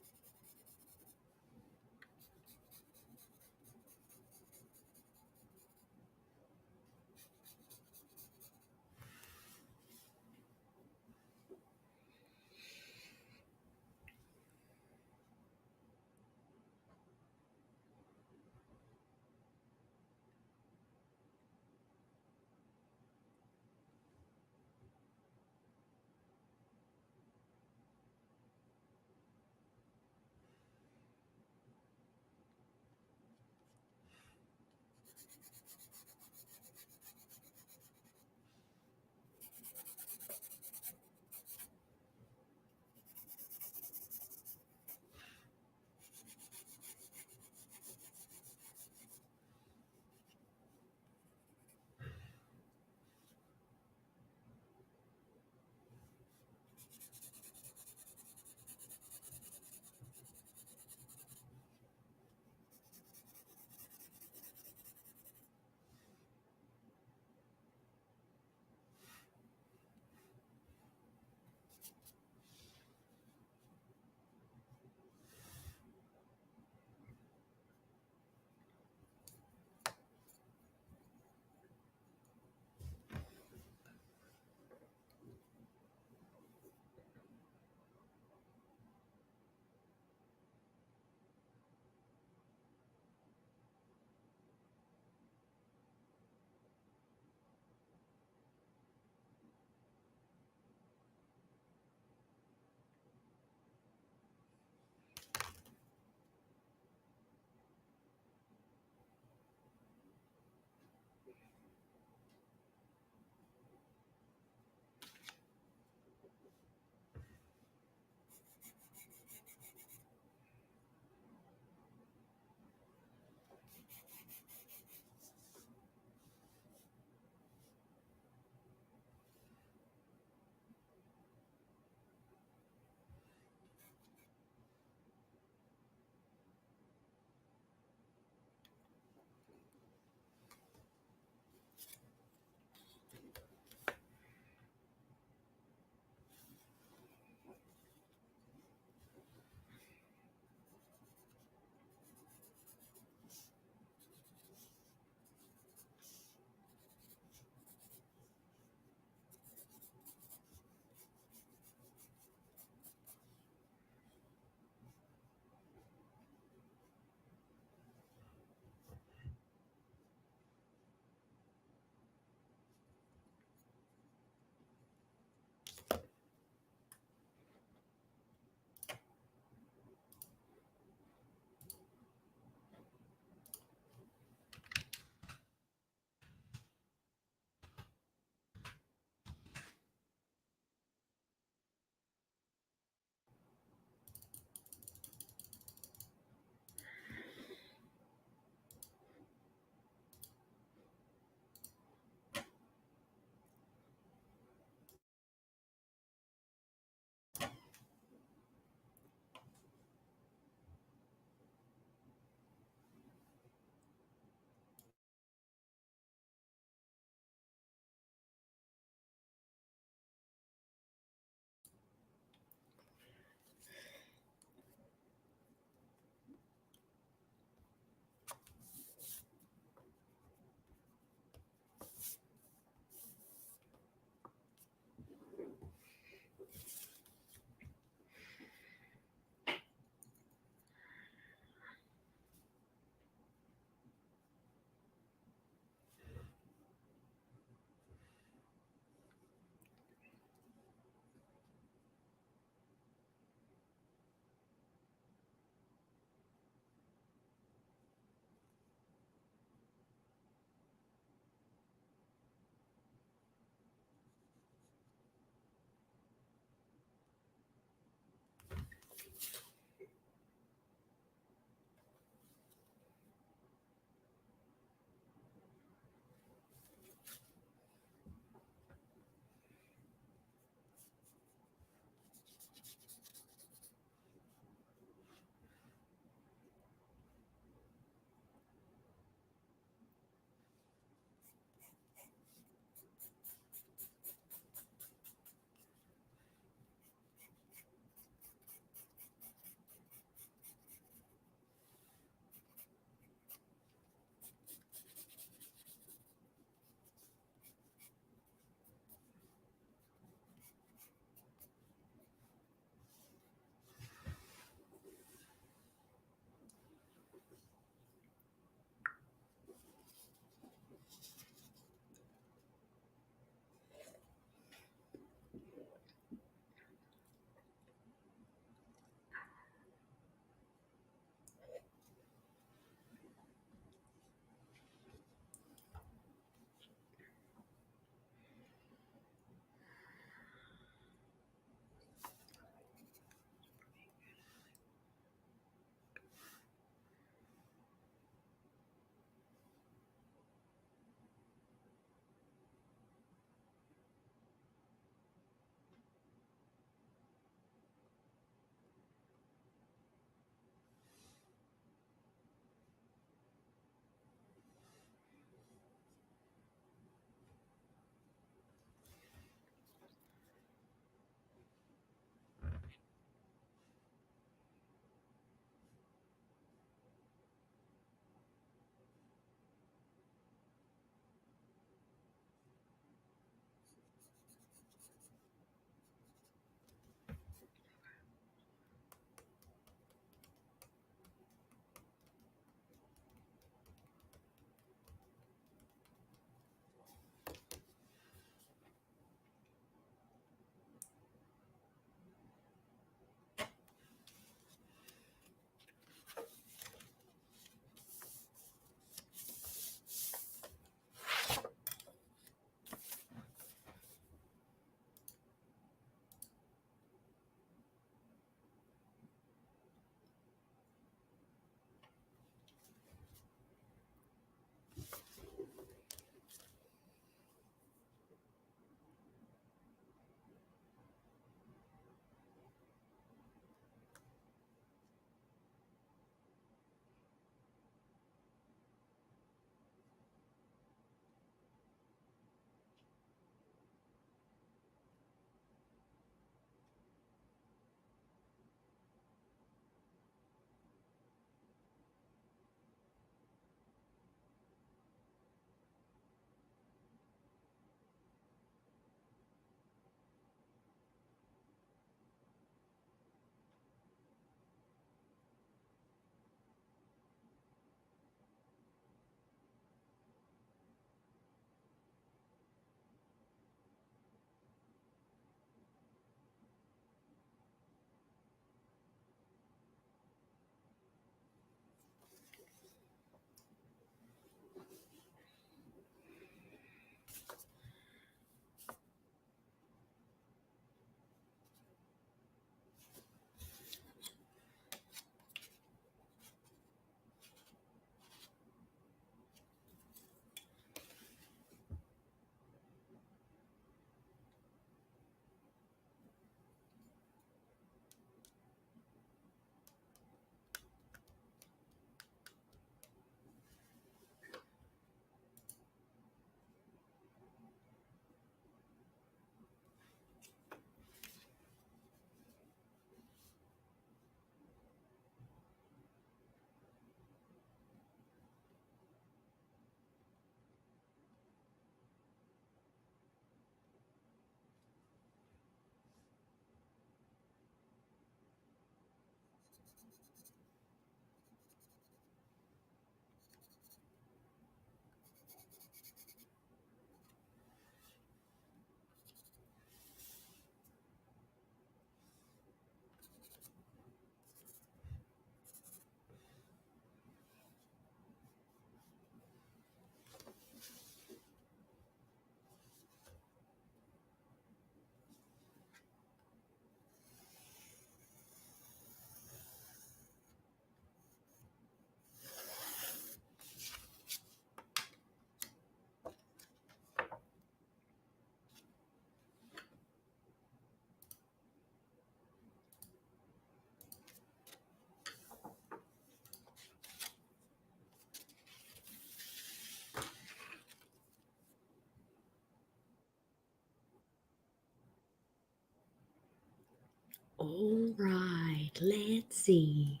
All right, let's see.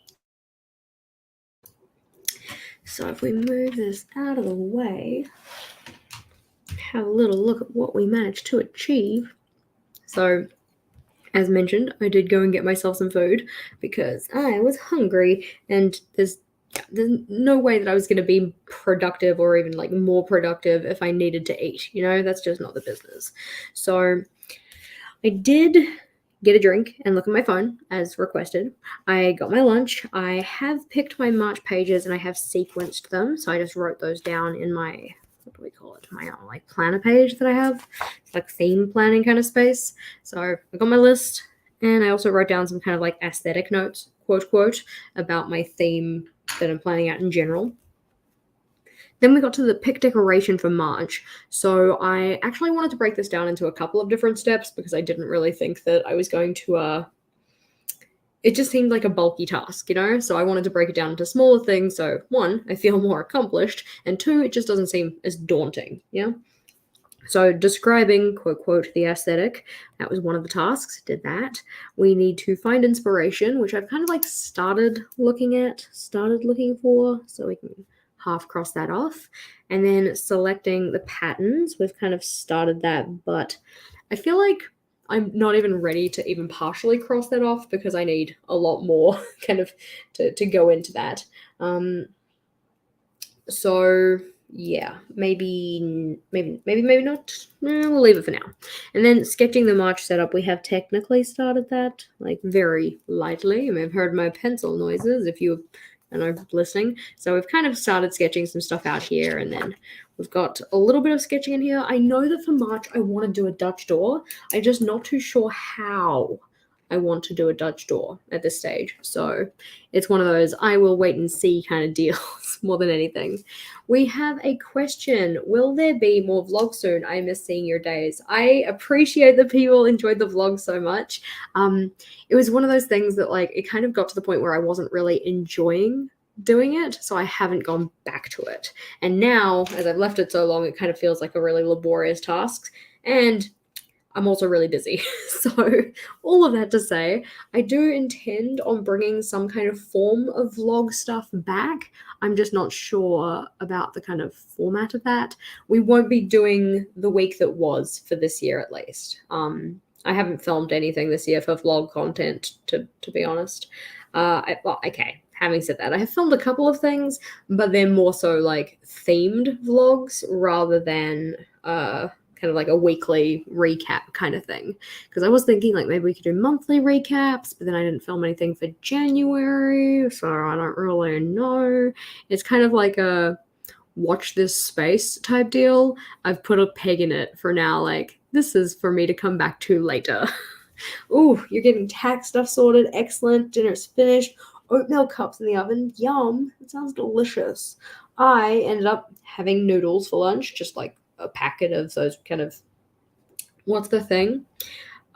So if we move this out of the way, have a little look at what we managed to achieve. So, as mentioned, I did go and get myself some food because I was hungry, and there's no way that I was going to be productive or even like more productive if I needed to eat. That's just not the business. So I did get a drink and look at my phone as requested. I got my lunch. I have picked my March pages and I have sequenced them. So I just wrote those down in my, what do we call it? My like planner page that I have. It's like theme planning kind of space. So I got my list and I also wrote down some kind of like aesthetic notes, quote, about my theme that I'm planning out in general. Then we got to the pick decoration for March. So I actually wanted to break this down into a couple of different steps because I didn't really think that I was going to it just seemed like a bulky task, So I wanted to break it down into smaller things. So one, I feel more accomplished, and two, it just doesn't seem as daunting, yeah? So describing, quote, the aesthetic, that was one of the tasks, did that. We need to find inspiration, which I've kind of like started looking for, so we can half cross that off. And then selecting the patterns, we've kind of started that, but I feel like I'm not even ready to even partially cross that off because I need a lot more kind of to go into that. So yeah, maybe not. We'll leave it for now. And then sketching the March setup, we have technically started that like very lightly. You may have heard my pencil noises if you are listening. So we've kind of started sketching some stuff out here, and then we've got a little bit of sketching in here. I know that for March I want to do a Dutch door. I'm just not too sure how I want to do a Dutch door at this stage. So it's one of those I will wait and see kind of deals more than anything. We have a question. Will there be more vlogs soon? I miss seeing your days. I appreciate that people enjoyed the vlog so much. It was one of those things that like it kind of got to the point where I wasn't really enjoying doing it, so I haven't gone back to it. And now, as I've left it so long, it kind of feels like a really laborious task. And I'm also really busy. So all of that to say, I do intend on bringing some kind of form of vlog stuff back. I'm just not sure about the kind of format of that. We won't be doing the week that was for this year, at least. I haven't filmed anything this year for vlog content, to be honest. Okay. Having said that, I have filmed a couple of things, but they're more so like themed vlogs rather than kind of like a weekly recap kind of thing. Because I was thinking like maybe we could do monthly recaps, but then I didn't film anything for January, so I don't really know. It's kind of like a watch this space type deal. I've put a peg in it for now, like this is for me to come back to later. Ooh, you're getting tax stuff sorted. Excellent. Dinner's finished. Oatmeal cups in the oven. Yum. It sounds delicious. I ended up having noodles for lunch, just like a packet of those kind of, what's the thing?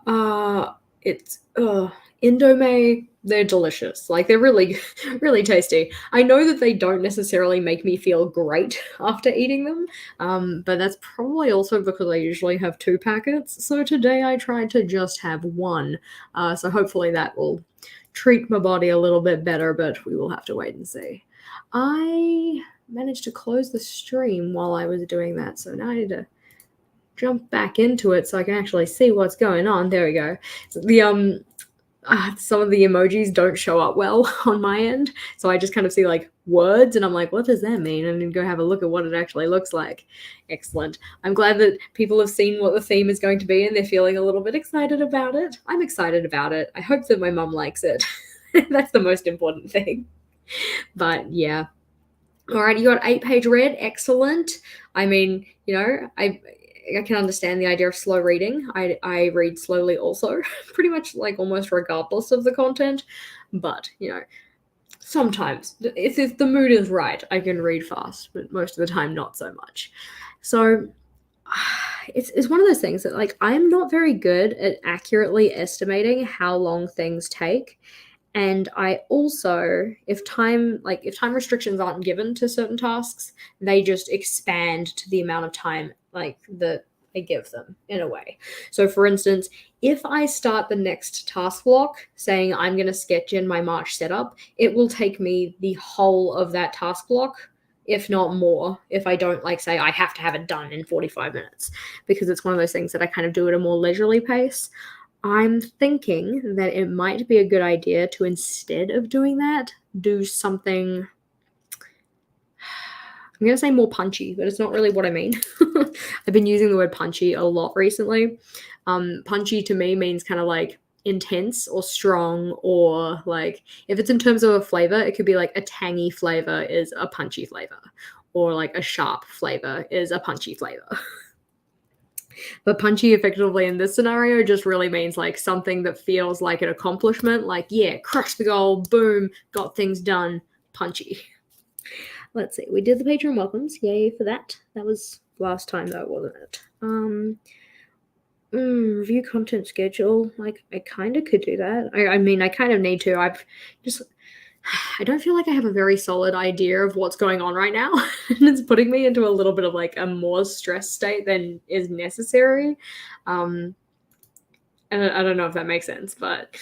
It's Indomie. They're delicious. Like they're really, really tasty. I know that they don't necessarily make me feel great after eating them, but that's probably also because I usually have 2 packets. So today I tried to just have 1. So hopefully that will treat my body a little bit better, but we will have to wait and see. I managed to close the stream while I was doing that, so now I need to jump back into it so I can actually see what's going on. There we go. So the some of the emojis don't show up well on my end, so I just kind of see like words and I'm like, what does that mean? And then go have a look at what it actually looks like. Excellent. I'm glad that people have seen what the theme is going to be and they're feeling a little bit excited about it. I'm excited about it. I hope that my mum likes it. That's the most important thing. But yeah. All right, you got 8-page read. Excellent. I mean, I can understand the idea of slow reading. I read slowly also, pretty much like almost regardless of the content. But, sometimes if the mood is right, I can read fast, but most of the time not so much. So it's one of those things that like I'm not very good at accurately estimating how long things take. And I also, if time restrictions aren't given to certain tasks, they just expand to the amount of time like that I give them in a way. So for instance, if I start the next task block saying I'm going to sketch in my March setup, it will take me the whole of that task block, if not more, if I don't like say I have to have it done in 45 minutes, because it's one of those things that I kind of do at a more leisurely pace. I'm thinking that it might be a good idea to, instead of doing that, do something, I'm going to say more punchy, but it's not really what I mean. I've been using the word punchy a lot recently. Punchy to me means kind of like intense or strong, or like if it's in terms of a flavor, it could be like a tangy flavor is a punchy flavor, or like a sharp flavor is a punchy flavor. But punchy effectively in this scenario just really means like something that feels like an accomplishment, like, yeah, crushed the goal, boom, got things done, punchy. Let's see, we did the Patreon welcomes, yay for that. That was last time though, wasn't it? Review content schedule, like I kind of could do that. I mean, I kind of need to. I don't feel like I have a very solid idea of what's going on right now. And it's putting me into a little bit of like a more stressed state than is necessary. And I don't know if that makes sense, but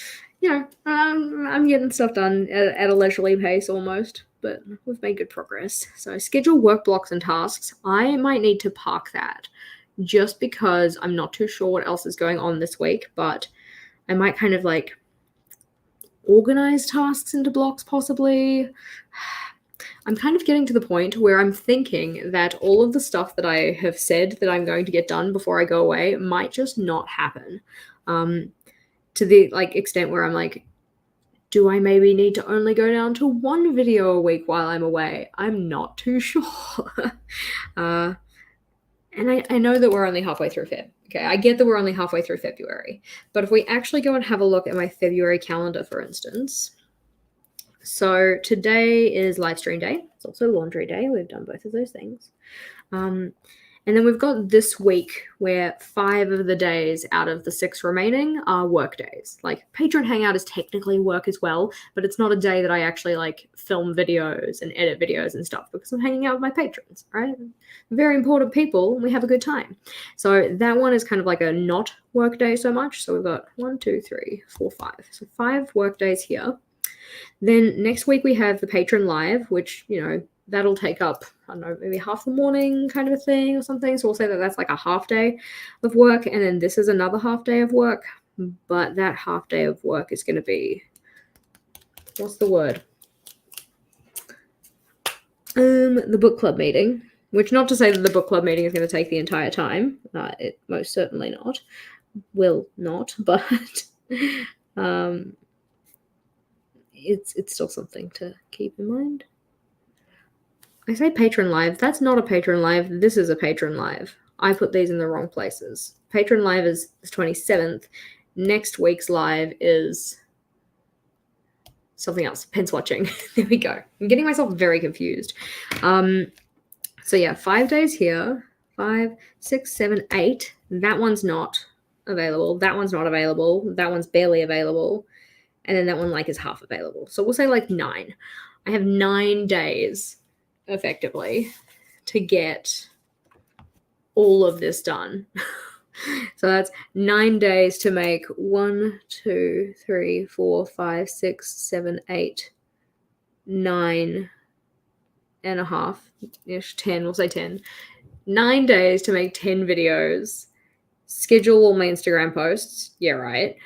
I'm getting stuff done at a leisurely pace almost, but we've made good progress. So schedule work blocks and tasks. I might need to park that just because I'm not too sure what else is going on this week, but I might kind of like organize tasks into blocks possibly. I'm kind of getting to the point where I'm thinking that all of the stuff that I have said that I'm going to get done before I go away might just not happen. To the like extent where I'm like, do I maybe need to only go down to one video a week while I'm away? I'm not too sure. And I know that we're only halfway through Feb. Okay, I get that we're only halfway through February. But if we actually go and have a look at my February calendar, for instance. So today is live stream day. It's also laundry day. We've done both of those things. And then we've got this week where 5 of the days out of the 6 remaining are work days. Like Patreon Hangout is technically work as well, but it's not a day that I actually like film videos and edit videos and stuff because I'm hanging out with my patrons, right? Very important people, and we have a good time. So that one is kind of like a not work day so much. So we've got 1, 2, 3, 4, 5. So 5 work days here. Then next week we have the Patron Live, which, that'll take up, I don't know, maybe half the morning kind of a thing or something. So we'll say that that's like a half day of work. And then this is another half day of work. But that half day of work is going to be, what's the word? The book club meeting. Which, not to say that the book club meeting is going to take the entire time. It most certainly not. Will not. But it's still something to keep in mind. I say Patron Live. That's not a Patron Live. This is a Patron Live. I put these in the wrong places. Patron Live is the 27th. Next week's live is something else. Pen swatching. There we go. I'm getting myself very confused. So yeah, 5 days here. 5, 6, 7, 8. That one's not available. That one's not available. That one's barely available. And then that one like is half available. So we'll say like 9. I have 9 days effectively to get all of this done. So that's 9 days to make 1, 2, 3, 4, 5, 6, 7, 8, 9 and a half ish, 10, we'll say 10. 9 days to make 10 videos, schedule all my Instagram posts. Yeah, right.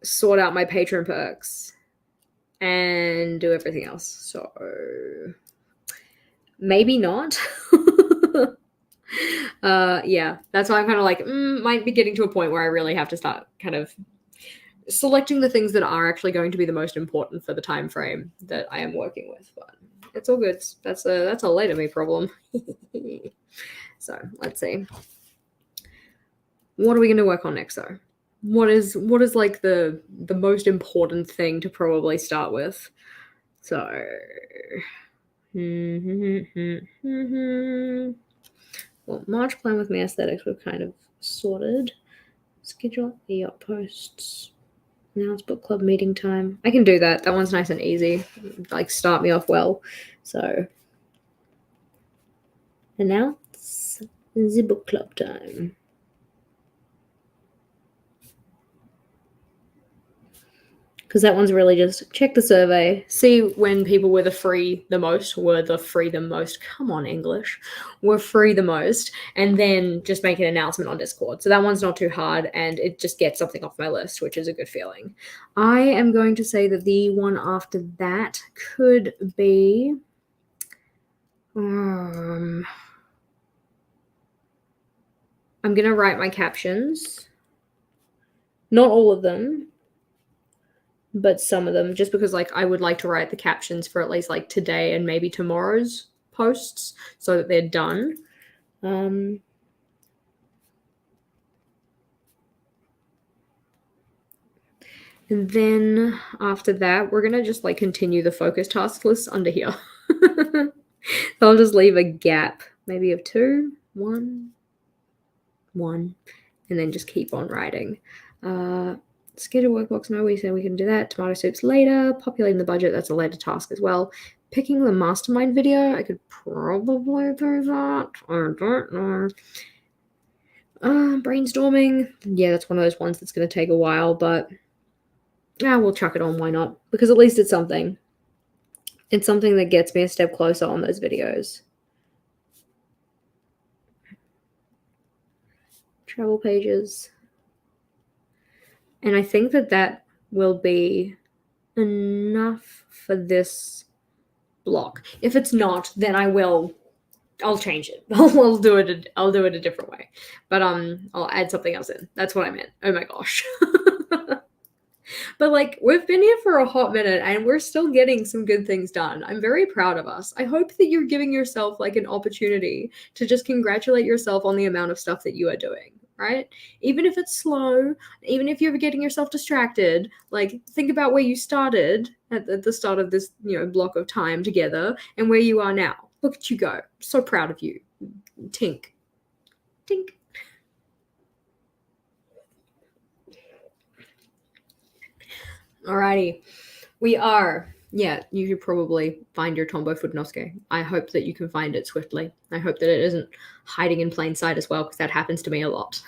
Sort out my Patreon perks and do everything else. So maybe not. Yeah, that's why I'm kind of like, might be getting to a point where I really have to start kind of selecting the things that are actually going to be the most important for the time frame that I am working with. But it's all good. That's a later me problem. So let's see. What are we going to work on next though? What is like the most important thing to probably start with? So well, March plan with me aesthetics we've kind of sorted. Schedule yacht posts. Now it's book club meeting time. I can do that. That one's nice and easy. Like start me off well. So announce The book club time. Because that one's really just check the survey, see when people were the free the most, come on, English, were free the most, and then just make an announcement on Discord. So that one's not too hard, and it just gets something off my list, which is a good feeling. I am going to say that the one after that could be I'm gonna write my captions. Not all of them, but some of them, just because like I would like to write the captions for at least like today and maybe tomorrow's posts so that they're done. And then after that, we're gonna just like continue the focus task list under here. So I'll just leave a gap, maybe of 2, 1, 1, and then just keep on writing. Schedule workbox, no, we said we can do that. Tomato soups later. Populating the budget, that's a later task as well. Picking the mastermind video, I could probably do that. I don't know. Brainstorming, yeah, that's one of those ones that's going to take a while, but yeah, we'll chuck it on, why not? Because at least it's something. It's something that gets me a step closer on those videos. Travel pages. And I think that that will be enough for this block. If it's not, then I'll change it. I'll do it a different way. But I'll add something else in. That's what I meant. Oh my gosh. But like we've been here for a hot minute and we're still getting some good things done. I'm very proud of us. I hope that you're giving yourself like an opportunity to just congratulate yourself on the amount of stuff that you are doing, right? Even if it's slow, even if you're getting yourself distracted, like think about where you started at the start of this, block of time together and where you are now. Look at you go. So proud of you. Tink. Tink. Alrighty. We are. Yeah, you should probably find your Tombow Footnoske. I hope that you can find it swiftly. I hope that it isn't hiding in plain sight as well, because that happens to me a lot.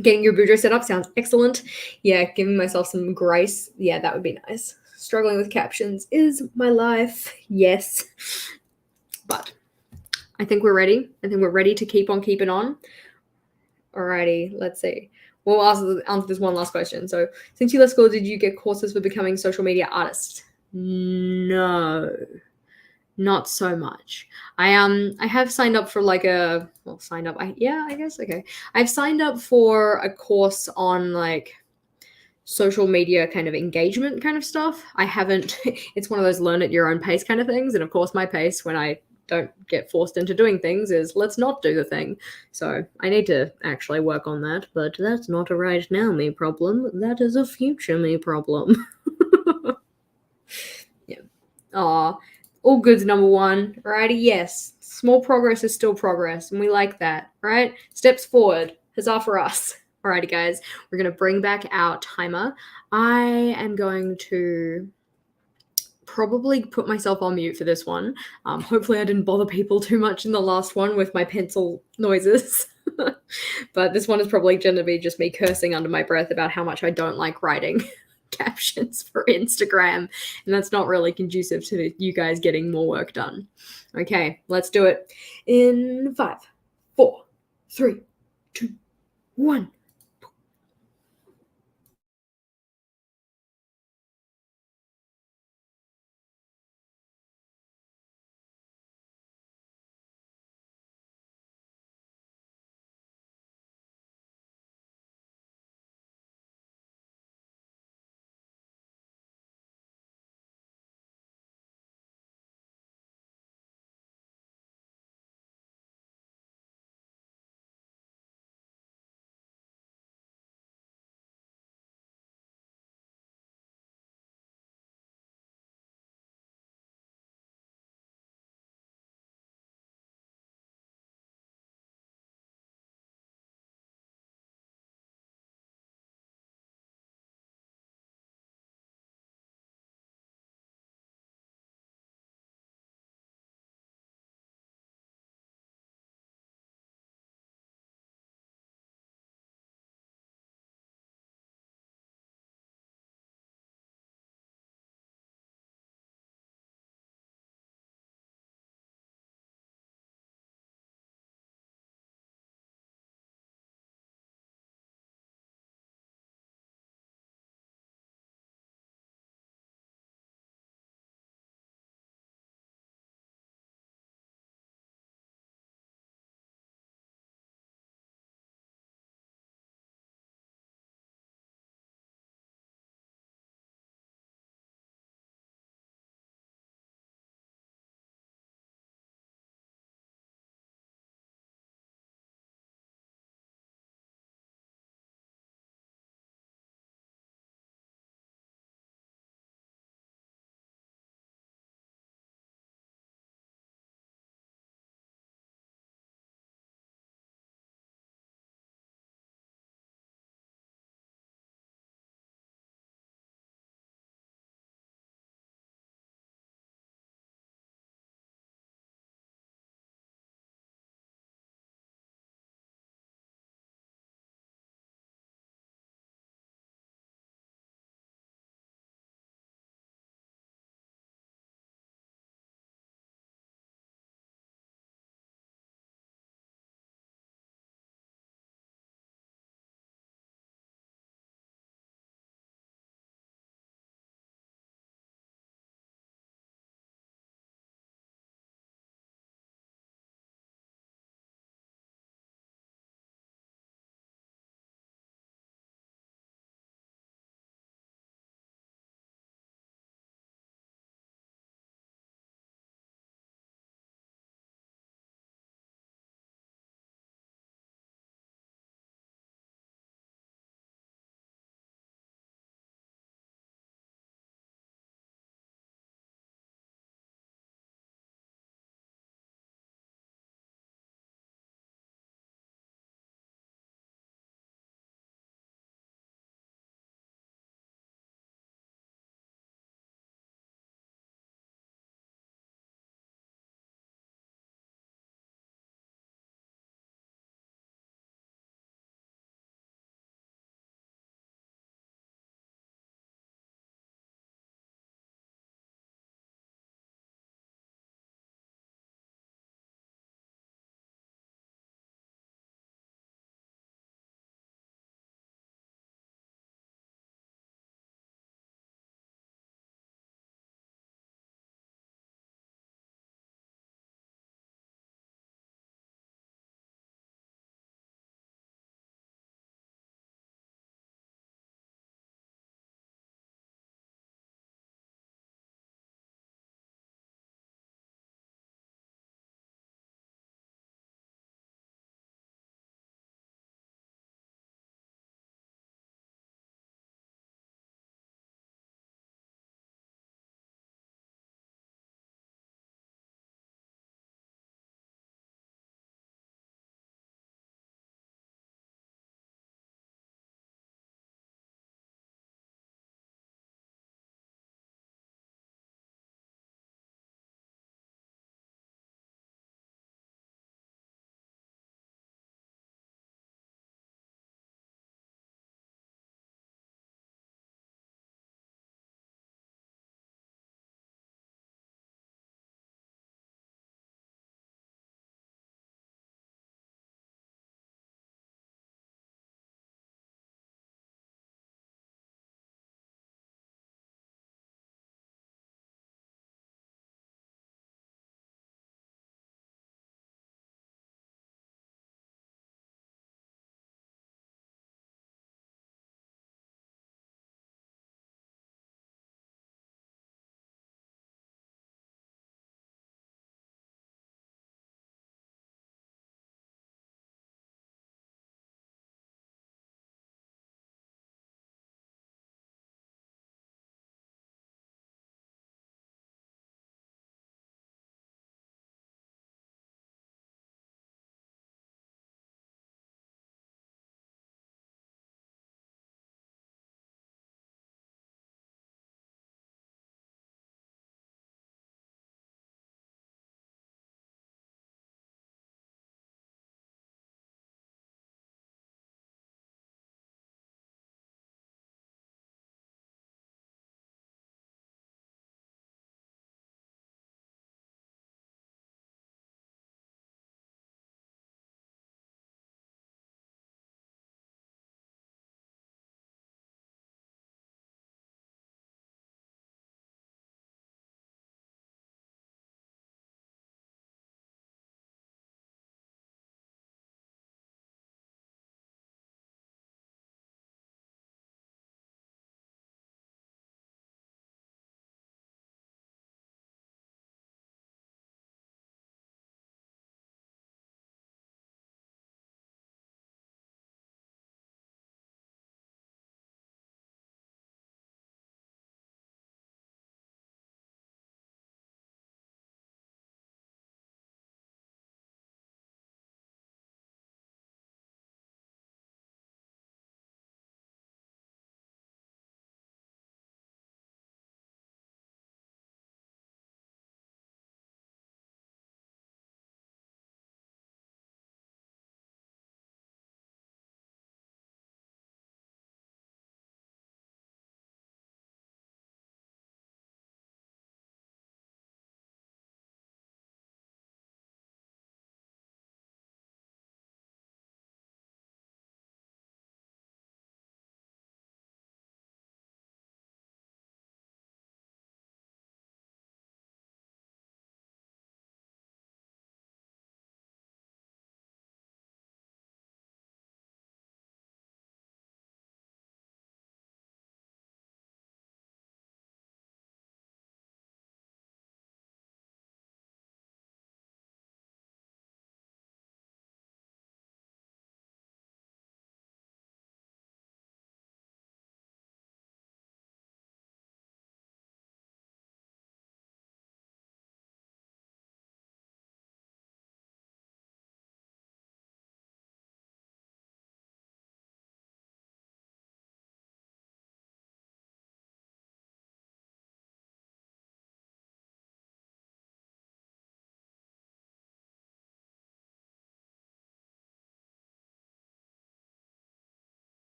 Getting your Boudreaux set up sounds excellent. Yeah, giving myself some grace. Yeah, that would be nice. Struggling with captions is my life. Yes. But I think we're ready. I think we're ready to keep on keeping on. Alrighty, let's see. We'll answer this one last question. So, since you left school, did you get courses for becoming social media artist? No, not so much. I have signed up for like I guess okay. I've signed up for a course on like social media kind of engagement kind of stuff. I haven't. It's one of those learn at your own pace kind of things, and of course, my pace when I don't get forced into doing things is let's not do the thing. So I need to actually work on that, but that's not a right now me problem. That is a future me problem. Yeah. Aw. All goods number 1. Alrighty, yes. Small progress is still progress, and we like that, right? Steps forward. Huzzah for us. Alrighty, guys. We're going to bring back our timer. I am going to probably put myself on mute for this one. Hopefully I didn't bother people too much in the last one with my pencil noises. But this one is probably going to be just me cursing under my breath about how much I don't like writing captions for Instagram. And that's not really conducive to you guys getting more work done. Okay, let's do it. In 5, 4, 3, 2, 1.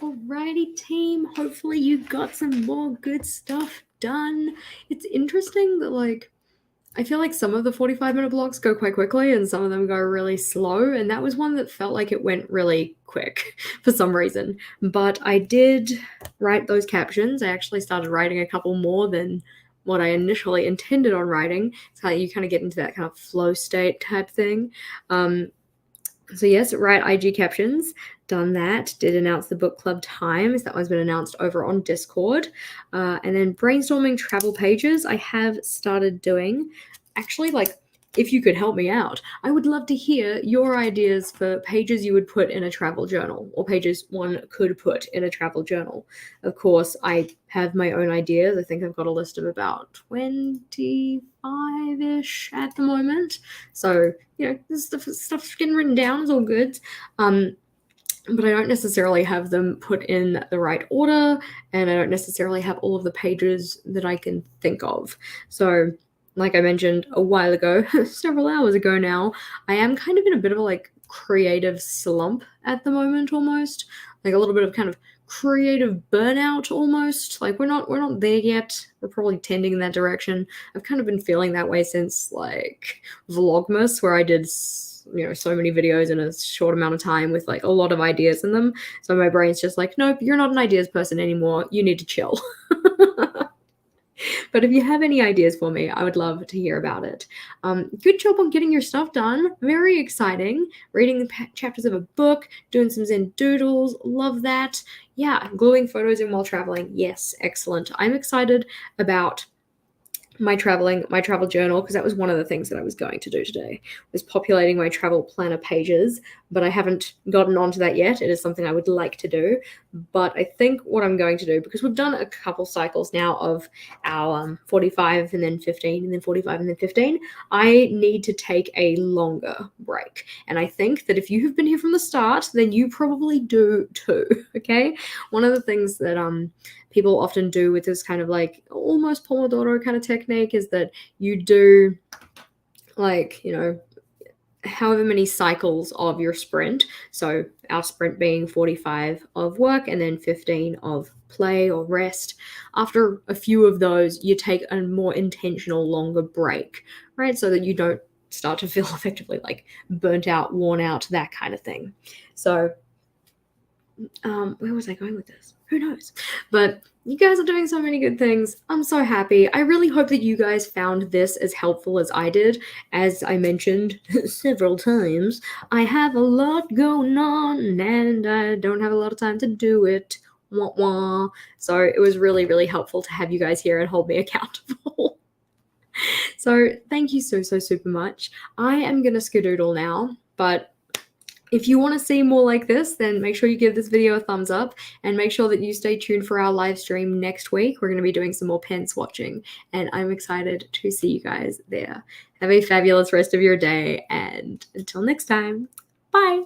Alrighty, team. Hopefully you got some more good stuff done. It's interesting that, like, I feel like some of the 45-minute blocks go quite quickly and some of them go really slow, and that was one that felt like it went really quick for some reason. But I did write those captions. I actually started writing a couple more than what I initially intended on writing. It's how you kind of get into that kind of flow state type thing. So yes, write IG captions, done that, did announce the book club times. That one's been announced over on Discord. And then brainstorming travel pages, I have started doing. Actually, like, if you could help me out, I would love to hear your ideas for pages you would put in a travel journal, or pages one could put in a travel journal. Of course, I have my own ideas. I think I've got a list of about 25-ish at the moment. So, this stuff's getting written down. It's all good. But I don't necessarily have them put in the right order, and I don't necessarily have all of the pages that I can think of. So, like I mentioned a while ago, several hours ago now, I am kind of in a bit of a creative slump at the moment, almost. Like a little bit of kind of creative burnout almost. Like we're not there yet. We're probably tending in that direction. I've kind of been feeling that way since Vlogmas, where I did so many videos in a short amount of time with a lot of ideas in them. So my brain's just like, nope, you're not an ideas person anymore. You need to chill. But if you have any ideas for me, I would love to hear about it. Good job on getting your stuff done. Very exciting. Reading the chapters of a book, doing some Zen doodles. Love that. Yeah, gluing photos in while traveling. Yes, excellent. I'm excited about my travel journal, because that was one of the things that I was going to do today, was populating my travel planner pages, but I haven't gotten onto that yet. It is something I would like to do, but I think what I'm going to do, because we've done a couple cycles now of our 45 and then 15 and then 45 and then 15, I need to take a longer break. And I think that if you have been here from the start, then you probably do too, okay? One of the things that people often do with this kind of almost Pomodoro kind of technique is that you do however many cycles of your sprint. So our sprint being 45 of work and then 15 of play or rest. After a few of those, you take a more intentional, longer break, right? So that you don't start to feel effectively burnt out, worn out, that kind of thing. So where was I going with this? Who knows? But you guys are doing so many good things. I'm so happy. I really hope that you guys found this as helpful as I did. As I mentioned several times, I have a lot going on and I don't have a lot of time to do it. Wah wah. So it was really, really helpful to have you guys here and hold me accountable. So thank you so super much. I am going to skedoodle now, but if you want to see more like this, then make sure you give this video a thumbs up and make sure that you stay tuned for our live stream next week. We're going to be doing some more pen swatching and I'm excited to see you guys there. Have a fabulous rest of your day and until next time, bye.